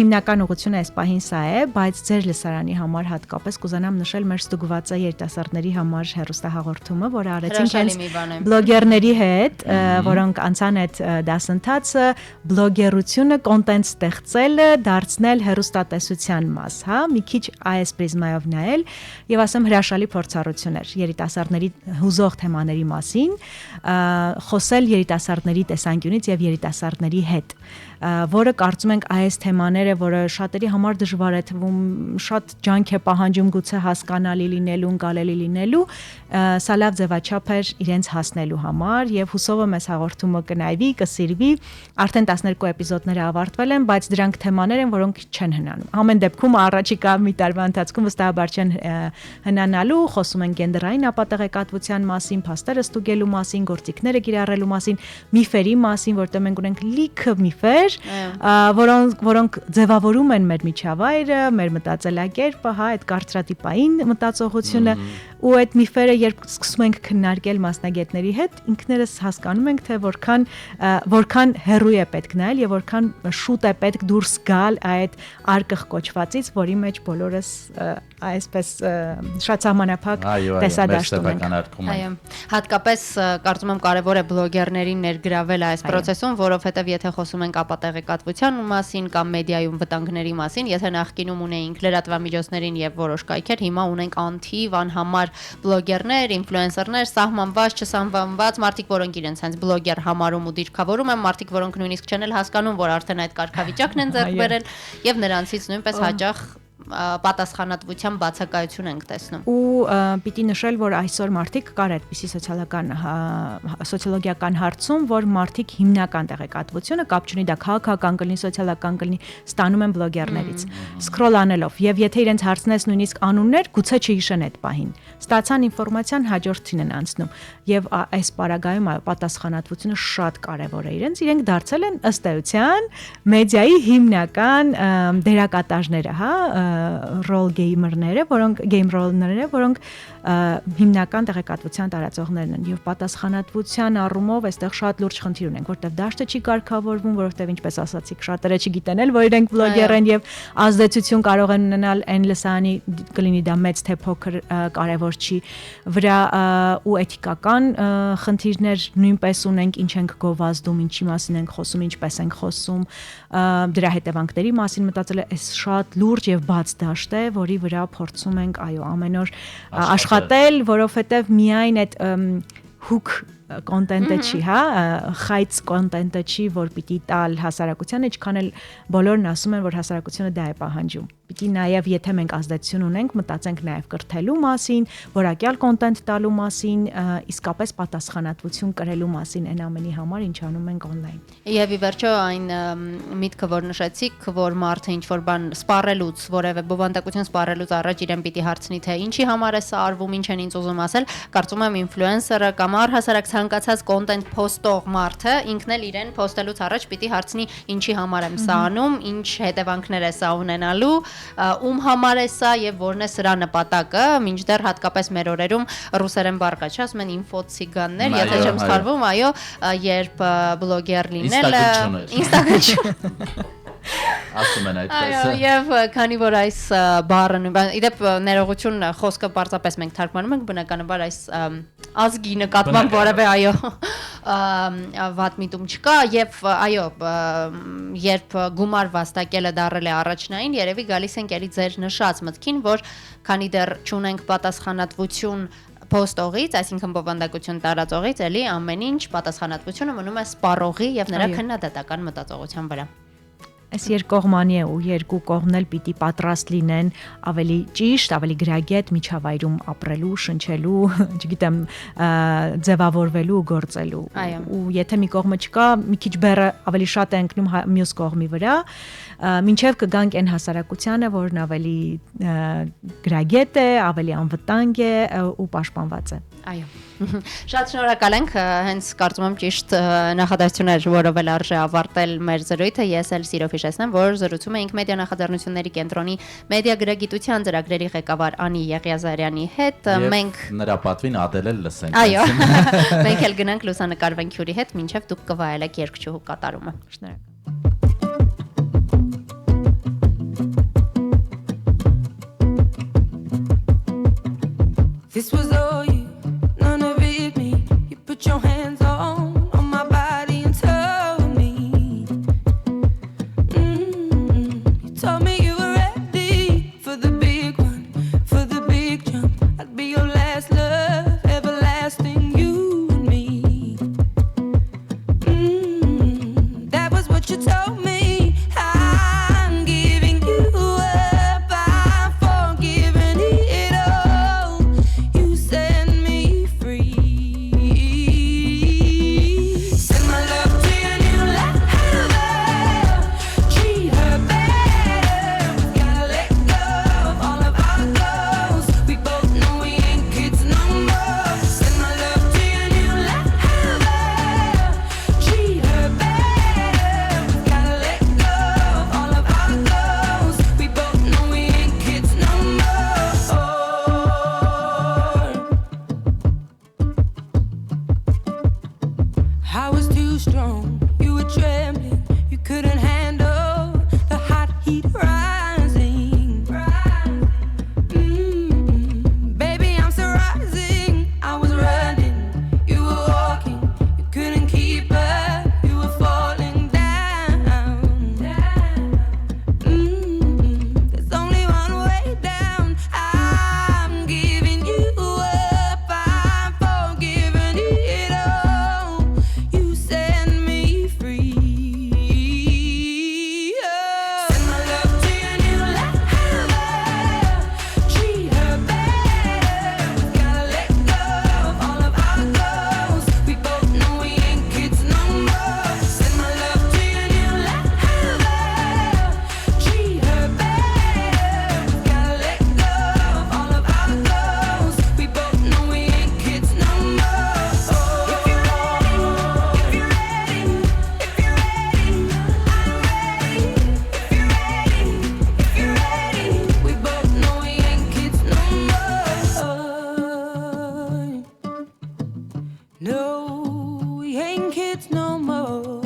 հիմնական ուղղությունը այս պահին սա է, բայց ձեր լսարանի համար հատկապես կուզենամ նշել մեր ստուգվածը երիտասարդների համար հեռուստահաղորդումը, որը արեցինք հենց կանեմ։ Բլոգերների հետ, որոնք անցան այդ դասընթացը, բլոգերությունը, կոնտենտ ստեղծելը, դարձնել հեռուստատեսության մաս, հա, մի քիչ այս պրիզմայով նայել եւ ասեմ հրաշալի փորձառություններ երիտասարդների հուզող թեմաների մասին, խոսել երիտասարդների տեսանկյունից եւ երիտասարդների հետ, որը կարծում ենք այս թեմաները, որը շատերի համար դժվար է թվում, շատ ջանք է պահանջում գուցե հասկանալի լինելու, գալելի լինելու, սա լավ ձևաչափ էր իրենց հասնելու համար եւ հուսով եմ այս հաղորդումը կնայվի, կսիրվի, արդեն 12 էպիզոդները ավարտվել են, բայց դրանք թեմաներ են, որոնք չեն հնանում։ Ամեն դեպքում առաջիկա մի տարվա ընթացքում վստահաբար չեն հնանալու, խոսում են գենդերային ապատեղեկատվության մասին, փաստերը ստուգելու մասին, գործիքները կիրառելու մասին, միֆերի մասին, որտեղ մենք ունենք լիքը միֆեր, որոնք ձևավորում են մեր միջավայրը, մեր մտածելակերպը, հա, այդ կարծրատիպային մտածողությունը ու այդ միֆերը երբ սկսում ենք քննարկել մասնագետների հետ, ինքներս հասկանում ենք, թե որքան հեռու է պետք նայել եւ որքան շուտ է պետք դուրս գալ այդ արկղ կոչվածից, որի մեջ բոլորս այսպես շատ սահմանափակ տեսադաշտում ենք։ Այո, հատկապես կարծում եմ կարևոր է բլոգերներին ներգրավել այս process-ում, որովհետեւ եթե խոսում ենք ապատեղեկատվության մասին կամ մեդիայում վտանգների մասին, եթե նախկինում ունեինք լրատվամիջոցներին եւ որոշ կայքեր, հիմա ունենք անթիվ անհամար բլոգերներ, ինֆլուենսերներ, սահմանված, չսահմանված, մարդիկ, որոնք իրենց հենց բլոգեր համարում ու դիրքավորում են, մարդիկ, որոնք նույնիսկ չեն էլ հասկանում, որ արդեն այդ կարգավիճակն են ձեռք բերել եւ նրանցից նույնպես հաճախ պատասխանատվության բացակայություն ենք տեսնում։ Ու պիտի նշել, որ այսօր մարդիկ կար այդպիսի սոցիոլոգիական հարցում, որ մարդիկ հիմնական տեղեկատվությունը կապ չունի դա քաղաքական կլինի, սոցիալական կլինի, ստանում են բլոգերներից, սկրոլ անելով, եւ եթե իրենց հարցնես նույնիսկ անուններ, գուցե չհիշեն այդ պահին։ Ստացան ինֆորմացիան, հաջորդին են անցնում, եւ այս պարագայում պատասխանատվությունը շատ կարեւոր է իրենք դարձել են ըստ էության մեդիայի հիմնական դերակատարները, հա, ռոլ գեյմերները, որոնք հիմնական տեղեկատվության տարածողներն են եւ պատասխանատվության առումով այստեղ շատ լուրջ խնդիր ունենք, որտեղ դաշտը չի կարգավորվում, որովհետեւ ինչպես ասացիք, շատերը չգիտեն էլ, որ իրենք բլոգեր են եւ ազդեցություն կարող են ունենալ այն լսարանի, կլինի դա մեծ թե փոքր, կարեւոր չի, վրա ու էթիկական խնդիրներ նույնպես ունենք, ինչ ենք գովազդում, ինչի մասին ենք խոսում, ինչպես ենք խոսում, դրա հետևանքների մասին մտածելը այս շատ լուրջ եւ բաց դաշտ է, որի վրա փորձում ենք, այո, ամեն օր աշխատել, որովհետեւ միայն այդ հուկ կոնտենտը չի, հա, խայծ կոնտենտը չի, որ պիտի տալ հասարակությանը, ինչքան էլ բոլորն ասում են, որ հասարակությունը դա է պահանջում։ Պիտի նաև եթե մենք ազդեցություն ունենք, մտածենք նաև կրթելու մասին, որակյալ կոնտենտ տալու մասին, իսկապես պատասխանատվություն կրելու մասին այն ամենի համար, ինչ անում ենք on-line։ Եվ ի վերջո այն միտքը, որ նշեցիք, որ մարդը ինչ որ բան սպառելուց, որևէ բովանդակություն սպառելուց առաջ իրեն պիտի հարցնի, թե ինչի համար է սա արվում, ինչ են ինձ ուզում ասել, կարծում եմ ինֆլուենսերը կամ առհասարակ ցանկացած կոնտենտ փոստող մարդը ինքն էլ իրեն փոստելուց առաջ պիտի հարցնի ինչի համար եմ սա անում, ինչ հետևանքներ է սա ունենալու, ում համար է սա եւ որն է սրա նպատակը, մինչդեռ հատկապես մեր օրերում ռուսերեն բառ կա, չէ՞, ասում են ինֆոցիգաններ, եթե չեմ սխալվում, այո, երբ բլոգեր լինելը, Instagram ասում են այդպես։ Այո, եւ քանի որ այս բառը իդեպ ներողություն խոսքը պարզապես մենք թարգմանում ենք, բնականաբար այս ազգի նկատմամբ որևէ այո վատ միտում չկա եւ այո երբ գումար վաստակելը դարել է առաջնային, երևի գալիս ենք ելի ձեր նշած մտքին, որ քանի դեռ չունենք պատասխանատվություն փոստողից, այսինքն բովանդակություն տարածողից, էլի ամեն ինչ պատասխանատվությունը մնում է սպառողի եւ նրա քննադատական մտածողության վրա։ Այս երկկողմանի է ու երկու կողմն էլ պիտի պատրաստ լինեն ավելի ճիշտ, ավելի գրագետ միջավայրում ապրելու, շնչելու, չգիտեմ, ձևավորվելու ու գործելու։ Ու եթե մի կողմը չկա, մի քիչ բեռը ավելի շատ է ընկնում մյուս կողմի վրա, մինչև կգանք այն հասարակությանը, որն ավելի գրագետ է, ավելի անվտանգ է ու պաշտպանված է։ Այո։ Շատ շնորհակալ ենք, հենց կարծում եմ ճիշտ նախադասություններ, որով էլ արժե ավարտել մեր զրույցը, ես էլ սիրով հիշեցնեմ, որ զրուցում էինք մեդիա նախաձեռնությունների կենտրոնի մեդիա գրագիտության ծրագրերի ղեկավար Անի Եղիազարյանի հետ, մենք նրա պատվին ադել էլ լսենք։ Այո, մենք էլ գնանք լուսանկարվենք հյուրի հետ, մինչև դուք կվայելեք երգչուհու կատարումը։ Շնորհակալ։ This was all you, none of it me. You put kids no more.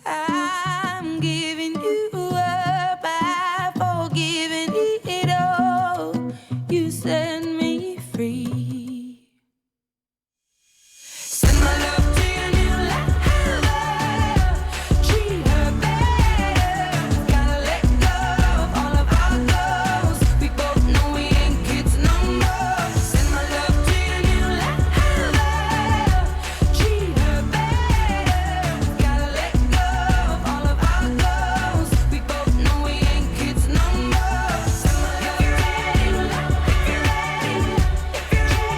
I'm giving you up, I've forgiven it all. You set me free. Send my love to your new lover. Treat her better. Gotta let go of all of our goals. We both know we ain't kids no more. Send my love to your new lover. Treat her better. Gotta let go of all of our goals. We both know we ain't kids no more. Send my love to your new lover. If you're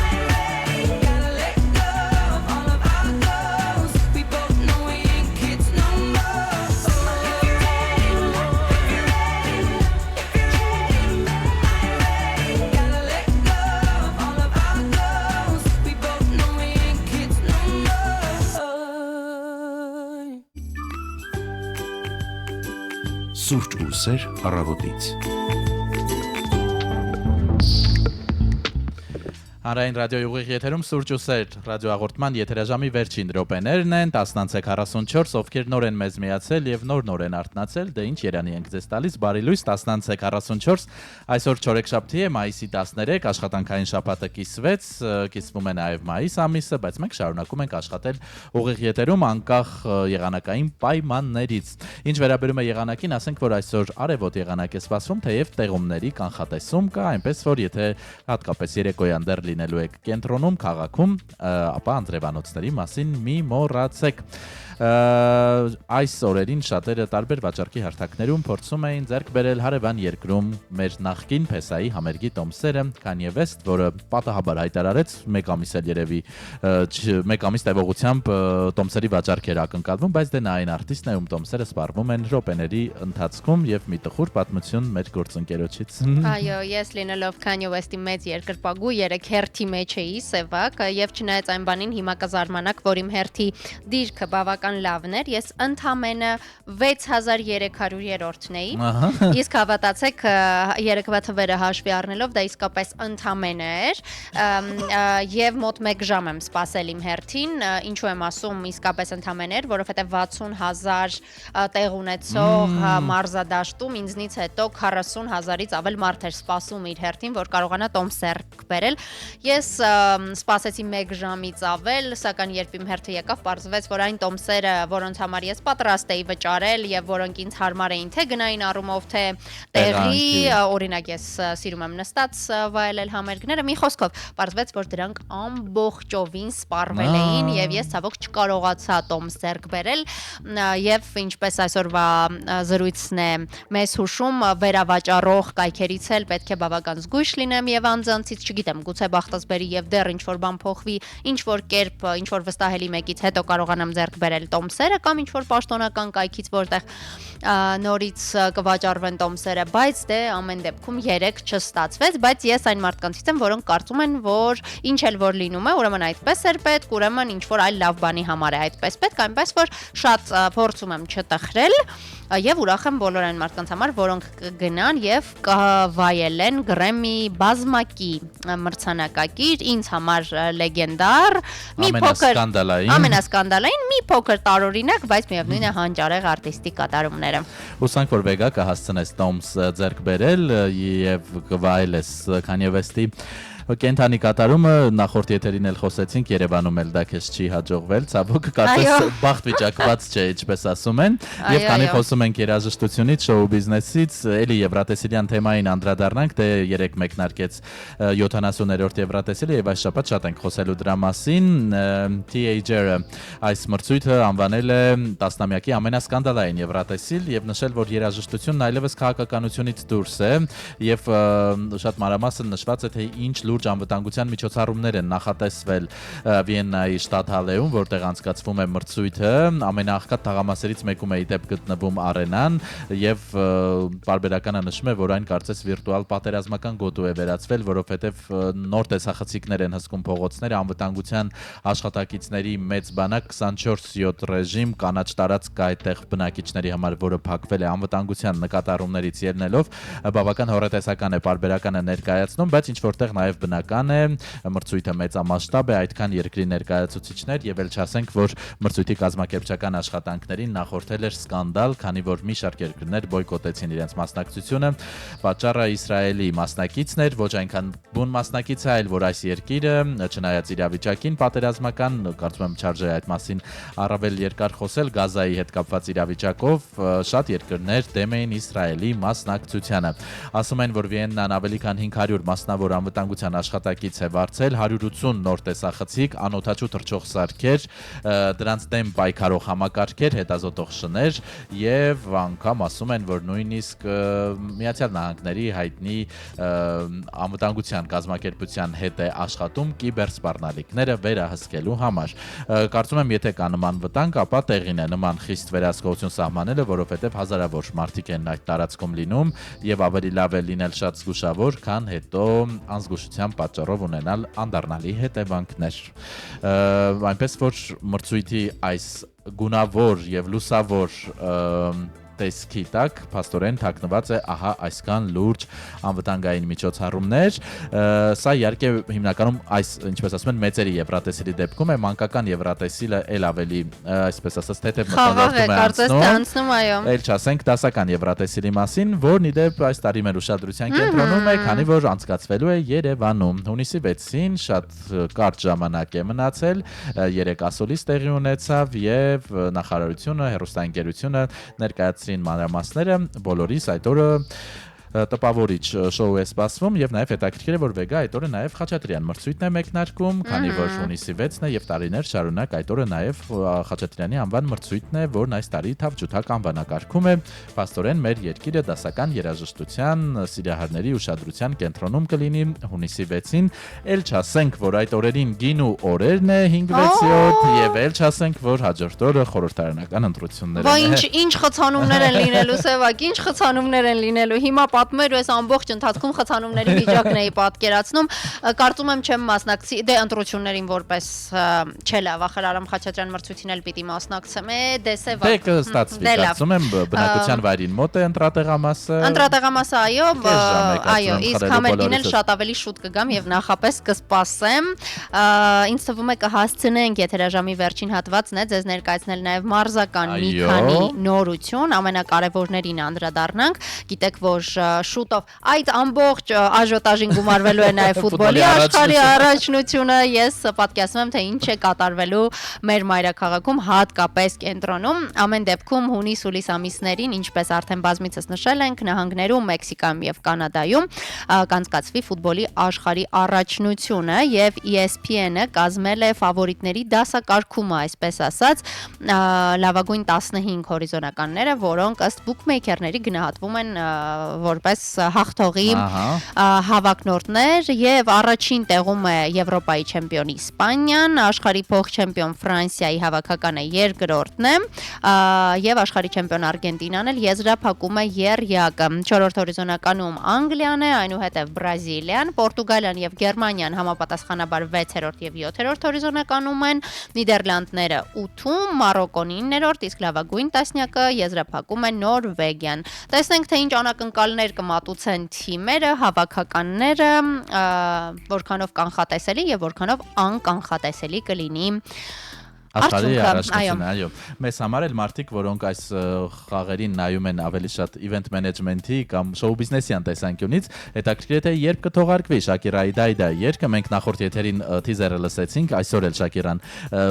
ready, gotta let go of all of our goals. We both know we ain't kids no more. Send my love to your new lover. If you're ready, gotta let go of all of our goals. We both know we ain't kids no more. Սուրճ ու սեր առավոտից։ Հանրային ռադիոյի ուղիղ եթերում սուրճ ու սեր ռադիոհաղորդման եթերաժամի վերջին րոպեներն են 10:44, ովքեր նոր են մեզ միացել եւ նոր են արթնացել, դե ինչ երանի ենք ձեզ տալիս, բարի լույս 10:44, այսօր չորեքշաբթի է, մայիսի 13, աշխատանքային շաբաթը կիսվեց, կիսվում է նաեւ մայիս ամիսը, բայց մենք շարունակում ենք աշխատել ուղիղ եթերում անկախ եղանակային պայմաններից։ Ինչ վերաբերում է եղանակին, ասենք որ այսօր արևոտ եղանակ է սպասվում, թեև տեղումների կանխատեսում կա, այնպես որ եթե հատկապես երեկոյան դեռ լինելու եք կենտրոնում, քաղաքում, ապա անձրևանոցների մասին մի մոռացեք։ Այս օրերին շատերը տարբեր վաճառքի հարթակներում փորձում էին ձեռք բերել հարևան երկրում մեր նախկին փեսայի համերգի տոմսերը, Kanye West, որը պատահաբար հայտարարեց մեկ ամիս էլ երևի մեկ ամիս տևողությամբ տոմսերի վաճառք էր ակնկալվում, բայց դե նա այն արտիստն է, ում տոմսերը սպառվում են րոպեների ընթացքում եւ մի տխուր պատմություն մեր գործընկերոջից։ Այո, ես լինելով Kanye West-ի մեծ երկրպագու 3 հերթի մեջ էի սևակ եւ չնայած այն բանին հիմա կզարմանաք, որ իմ հերթի դիրքը բավական լավն էր, ես ընդամենը 6300-րդն էի։ Իսկ հավատացեք, երեկվա թվերը հաշվի առնելով դա իսկապես ընդամենը էր եւ մոտ 1 ժամ եմ սպասել իմ հերթին, ինչու եմ ասում իսկապես ընդամենը էր, որովհետեւ 60000 տեղ ունեցող մարզադաշտում ինձնից հետո 40000-ից ավել մարդ էր սպասում իր հերթին, որ կարողանա տոմսեր բերել։ Ես սպասեցի 1 ժամից ավել, սակայն երբ իմ հերթը եկավ, պարզվեց, որ այն տոմսերը, որոնց համար ես պատրաստ էի վճարել եւ որոնք ինձ հարմար էին թե գնային առումով, թե տեղի, օրինակ ես սիրում եմ նստած վայելել համերգները, մի խոսքով, պարզվեց, որ դրանք ամբողջովին սպառվել էին եւ ես ցավոք չկարողացա տոմս ձեռք բերել եւ ինչպես այսօրվա զրույցն է մեզ հուշում, վերավաճառող կայքերից էլ պետք է բավական զգույշ լինեմ եւ անձանցից չգիտեմ, գուցե բախտս բերի եւ դեռ ինչ որ բան փոխվի, ինչ որ կերպ, ինչ որ վստահելի մեկից հետո կարողանամ ձեռք բերել տոմսերը կամ ինչ որ պաշտոնական կայքից, որտեղ նորից կվաճառվեն տոմսերը, բայց դե ամեն դեպքում 3 չստացվեց, բայց ես այն մարդկանցից եմ, որոնք կարծում են, որ ինչ էլ որ լինում է, ուրեմն այդպես էր պետք, ուրեմն ինչ որ այլ լավ բանի համար է այդպես պետք, այնպես որ շատ փորձում եմ չտխրել եւ ուրախ եմ բոլոր այն մարդկանց համար, որոնք կգնան եւ կվայելեն Grammy բազմակի մրցանակակիր, ինձ համար լեգենդար, մի փոքր ամենասկանդալային, մի փոքր տարօրինակ, բայց միևնույն է հանճարեղ արտիստի կատարումները։ Հուսանք որ Vega կհասցնես տոմս ձեռք բերել եւ կվայելես Kanye West-ի Կենթանի կատարումը նախորդ եթերին էլ խոսեցինք, Երևանում էլ դա քեզ չի հաջողվել, ցավոք կարծես բախտ վիճակված չէ, ինչպես ասում են, եւ քանի խոսում ենք երաժշտությունից, շոու բիզնեսից, էլի Եվրատեսիլյան թեմային անդրադառնանք, դե երեք մեկնարկեց 70-րդ Եվրատեսիլը եւ այս շաբաթ շատ ենք խոսելու դրա մասին, Teenager-ը այս մրցույթը անվանել է 10-ամյակի ամենասկանդալային Եվրատեսիլ եւ նշել, որ երաժշտությունն այլևս քաղաքականությունից դուրս է եւ շատ մանրամասն նշված է, թե ինչ լուրջ անվտանգության միջոցառումներ են նախատեսվել Վիեննայի շտատհալեում, որտեղ անցկացվում է մրցույթը, ամենաաղքատ թաղամասերից մեկում է ի դեպ գտնվում արենան եւ բարբերականը նշում է, որ այն կարծես վիրտուալ պատերազմական գոտու է վերածվել, որովհետեւ նոր տեսախցիկներ են հսկում փողոցները, անվտանգության աշխատակիցների մեծ բանակ 24/7 ռեժիմ կանաչ տարածք կա այդտեղ բնակիչների համար, որը փակվել է անվտանգության նկատառումներից ելնելով, բավական հորետեսական է բարբերականը ներկայացնում, բայց ինչ որտեղ նաեւ բնական է, մրցույթը մեծամասշտաբ է, այդքան երկրի ներկայացուցիչներ եւ էլ չասենք, որ մրցույթի կազմակերպչական աշխատանքներին նախորդել էր սկանդալ, քանի որ մի շարք երկրներ բոյկոտեցին իրենց մասնակցությունը։ Պատճառը Իսրայելի մասնակիցն էր, ոչ այնքան բուն մասնակիցը, այլ որ այս երկիրը, չնայած իրավիճակին պատերազմական, կարծում եմ չարժե այդ մասին առավել երկար խոսել, Գազայի հետ կապված իրավիճակով շատ երկրներ դեմ էին Իսրայելի մասնակցությանը։ Ասում են, որ Վիեննան ավելի քան 500 մասնավոր անվտանգության աշխատակից է վարձել, 180 նոր տեսախցիկ, անօդաչու թռչող սարքեր, դրանց դեմ պայքարող համակարգեր, հետազոտող շներ եւ անգամ ասում են, որ նույնիսկ Միացյալ Նահանգների հայտնի անվտանգության կազմակերպության հետ է աշխատում կիբերսպառնալիքները վերահսկելու համար։ Կարծում եմ, եթե կա նման վտանգ, ապա տեղին է նման խիստ վերահսկողություն սահմանելը, որովհետև հազարավոր մարդիկ են այդ տարածքում լինում եւ ավելի լավ է լինել շատ զգուշավոր, քան հետո անզգուշության պատճառով ունենալ անդառնալի հետևանքներ։ Այնպես որ մրցույթի այս գունավոր եւ լուսավոր տեսքի տակ փաստորեն թաքնված է ահա այսքան լուրջ անվտանգային միջոցառումներ։ Սա իհարկե հիմնականում այս, ինչպես ասում են, մեծերի Եվրատեսիլի դեպքում է, մանկական Եվրատեսիլը էլ ավելի, այսպես ասած, թեթև մթնոլորտում է անցնում, այո։ Էլ չասենք դասական Եվրատեսիլի մասին, որն իդեպ այս տարի մեր ուշադրության կենտրոնում է, քանի որ անցկացվելու է Երևանում։ Հունիսի 6-ին շատ կարճ ժամանակ է մնացել, 3 ասուլիս տեղի ունեցավ եւ նախարարությունը, հեռուստաընկերությունը ներկայացրին մանրամասները, բոլորիս այդ օրը տպավորիչ շոու է սպասվում եւ նաեւ հետաքրքիր է, որ Վեգա այդ օրը նաեւ Խաչատրյան մրցույթն է մեկնարկում, քանի որ հունիսի 6-ն է եւ տարիներ շարունակ այդ օրը նաեւ Խաչատրյանի անվան մրցույթն է, որն այս տարի թավջութակ անվանակարգում է։ Փաստորեն մեր երկիրը դասական երաժշտության սիրահարների ուշադրության կենտրոնում կլինի հունիսի 6-ին, ել չասենք, որ այդ օրերին գինու օրերն է 5-6 եւ ել չասենք, որ հաջորդ օրը խորհրդարանական ընտրություններն են։ Ոչ, ինչ խցանումներ են լինելու, Սևակ, ինչ խցանումներ են լինելու։ Հիմա պատմեր ու այս ամբողջ ընթացքում խցանումների վիճակն էի պատկերացնում։ Կարծում եմ չեմ մասնակցի, դե ընտրություններին որպես չէ լավ, ախր Արամ Խաչատրյան մրցույթին էլ պիտի մասնակցեմ։ Դե Սևակ։ Դե կստացվի, կարծում եմ բնակության վայրին մոտ է ընտրատեղամասը։ Ընտրատեղամասը այո, իսկ համերգին էլ շատ ավելի շուտ կգամ եւ նախապես կսպասեմ։ Ինձ թվում է կհասցնենք եթերաժամի վերջին հատվածն է ձեզ ներկայացնել նաեւ մարզական մի քանի նորություն, ամենակարևորներին անդրադառնանք։ Գիտեք, որ շուտով այդ ամբողջ աժոտաժին գումարվելու է նաև ֆուտբոլի աշխարհի առաջնությունը։ Ես պատկերացնում եմ, թե ինչ է կատարվելու մեր մայրաքաղաքում, հատկապես կենտրոնում։ Ամեն դեպքում հունիս-հուլիս ամիսներին, ինչպես արդեն բազմիցս նշել ենք, նահանգներում, Մեքսիկայում եւ Կանադայում կանցկացվի ֆուտբոլի աշխարհի առաջնությունը եւ ESPN-ը կազմել է ֆավորիտների դասակարգումը, այսպես ասած, լավագույն 15 հորիզոնականները, որոնք ըստ բուքմեյքերների գնահատվում են որպես հաղթողի հավակնորդներ եւ առաջին տեղում է Եվրոպայի չեմպիոնի Իսպանիան, աշխարհի փոխ-չեմպիոն Ֆրանսիայի հավաքականը երկրորդն է եւ աշխարհի չեմպիոն Արգենտինան էլ եզրափակում է եռյակը։ 4-րդ հորիզոնականում Անգլիան է, այնուհետեւ Բրազիլիան, Պորտուգալիան եւ Գերմանիան համապատասխանաբար 6-րդ եւ 7-րդ հորիզոնականում են, Նիդերլանդները 8-ում, Մարոկոն 9-րդ, իսկ լավագույն տասնյակը եզրափակում է Նորվեգիան։ Տեսնենք, թե ինչ անակնկալներ կմատուցեն թիմերը, հավաքականները, որքանով կանխատեսելի եւ որքանով անկանխատեսելի կլինի Աշխարհի առաջնությունը, այո։ Մեզ համար էլ մարդիկ, որոնք այս խաղերին նայում են ավելի շատ event management-ի կամ show business-յան տեսանկյունից, հետաքրքիր է թե երբ կթողարկվի Շակիրայի Դայդա երգը։ Մենք նախորդ եթերին թիզերը լսեցինք, այսօր էլ Շակիրան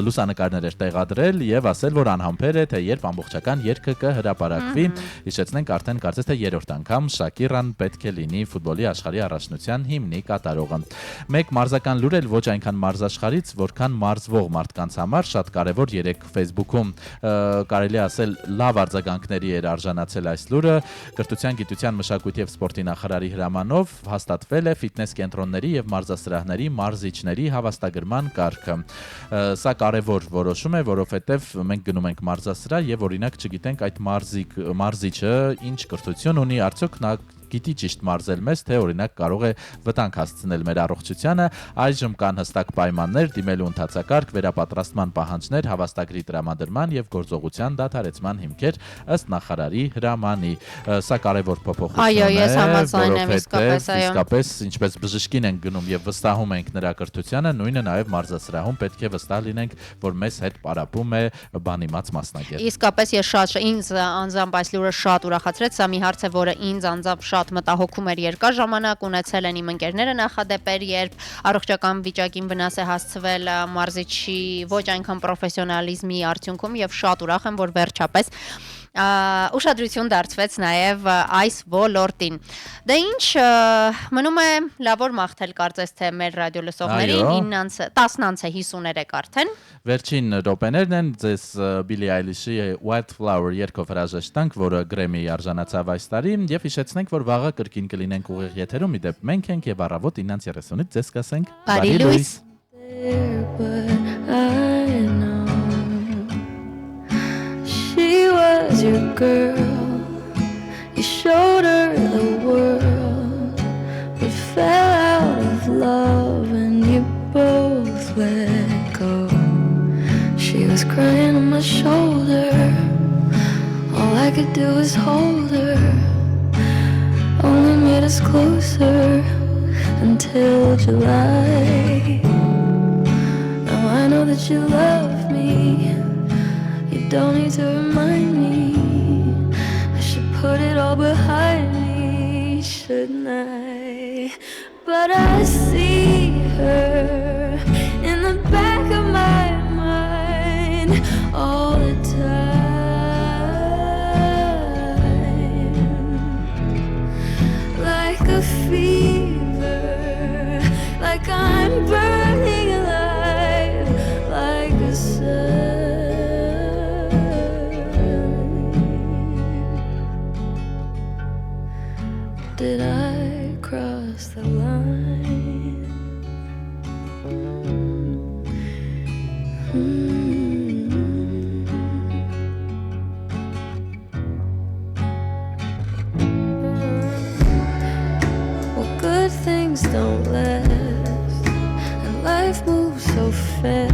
լուսանկարներ էր տեղադրել եւ ասել, որ անհամբեր է, թե երբ ամբողջական երգը կհրապարակվի։ Հիշեցնենք, արդեն կարծես թե երրորդ անգամ Շակիրան պետք է լինի ֆուտբոլի աշխարհի առաջնության հիմնի կատարողը։ Մեկ մարզական լուր էլ ոչ այնքան մարզաշխարից, որքան մարզվող մարդկանց համար շատ կարևոր երեք Facebook-ում կարելի ասել լավ արձագանքների էր արժանացել այս լուրը։ Կրթության, գիտության, մշակույթի եւ սպորտի նախարարի հրամանով հաստատվել է ֆիթնես կենտրոնների եւ մարզասրահների մարզիչների հավաստագրման կարգը։ Սա կարևոր որոշում է, որովհետեւ մենք գնում ենք մարզասրահ եւ օրինակ չգիտենք այդ մարզիչը ինչ կրթություն ունի, արդյոք նա գիտի ճիշտ մարզել մեզ, թե օրինակ կարող է վտանգ հասցնել մեր առողջությանը։ Այժմ կան հստակ պայմաններ, դիմելու ընթացակարգ, վերապատրաստման պահանջներ, հավաստագրի տրամադրման եւ գործողության դադարեցման հիմքեր ըստ նախարարի հրամանի։ Սա կարևոր փոփոխություն է։ Այո, ես համաձայն եմ, իսկապես, այո։ Իսկապես, ինչպես բժշկին ենք գնում եւ վստահում ենք նրա կրթությանը, նույնը նաեւ մարզասրահում պետք է վստահ լինենք, որ մեզ հետ պարապում է բանիմաց մասնագետ։ Իսկապես ես շատ ինձ անձամբ այս լուրը շատ ուրախացրեց, սա մի հարց է, որը ինձ անձամբ շատ մտահոգում էր երկար ժամանակ, ունեցել են իմ ընկերները նախադեպեր, երբ առողջական վիճակին վնաս է հասցվել մարզիչի ոչ այնքան պրոֆեսիոնալիզմի արդյունքում եւ շատ ուրախ եմ, որ վերջապես ուշադրություն դարձվեց նաև այս ոլորտին։ Դե ինչ, մնում է լավոր մաղթել կարծես թե մեր ռադիո լսողներին, 10-ից 53 արդեն։ Վերջին րոպեներն են, ձեզ Billie Eilish-ի Wildflower երգով հրաժեշտանք, որը Grammy-ի արժանացավ այս տարի, եւ հիշեցնենք, որ վաղը կրկին կլինենք ուղիղ եթերում, իդեպ մենք ենք եւ առավոտ 9:30-ից ձեզ կասենք Բարի լույս։ She was your girl. You showed her the world, but fell out of love and you both let go. She was crying on my shoulder. All I could do was hold her. Only made us closer until July. Now I know that you love me. You don't need to remind me. I should put it all behind me, shouldn't I? But I see her in the back of my mind all the time. Like a fever, like I'm burning alive, like a sun. Did I cross the line? Well, good things don't last, and life moves so fast.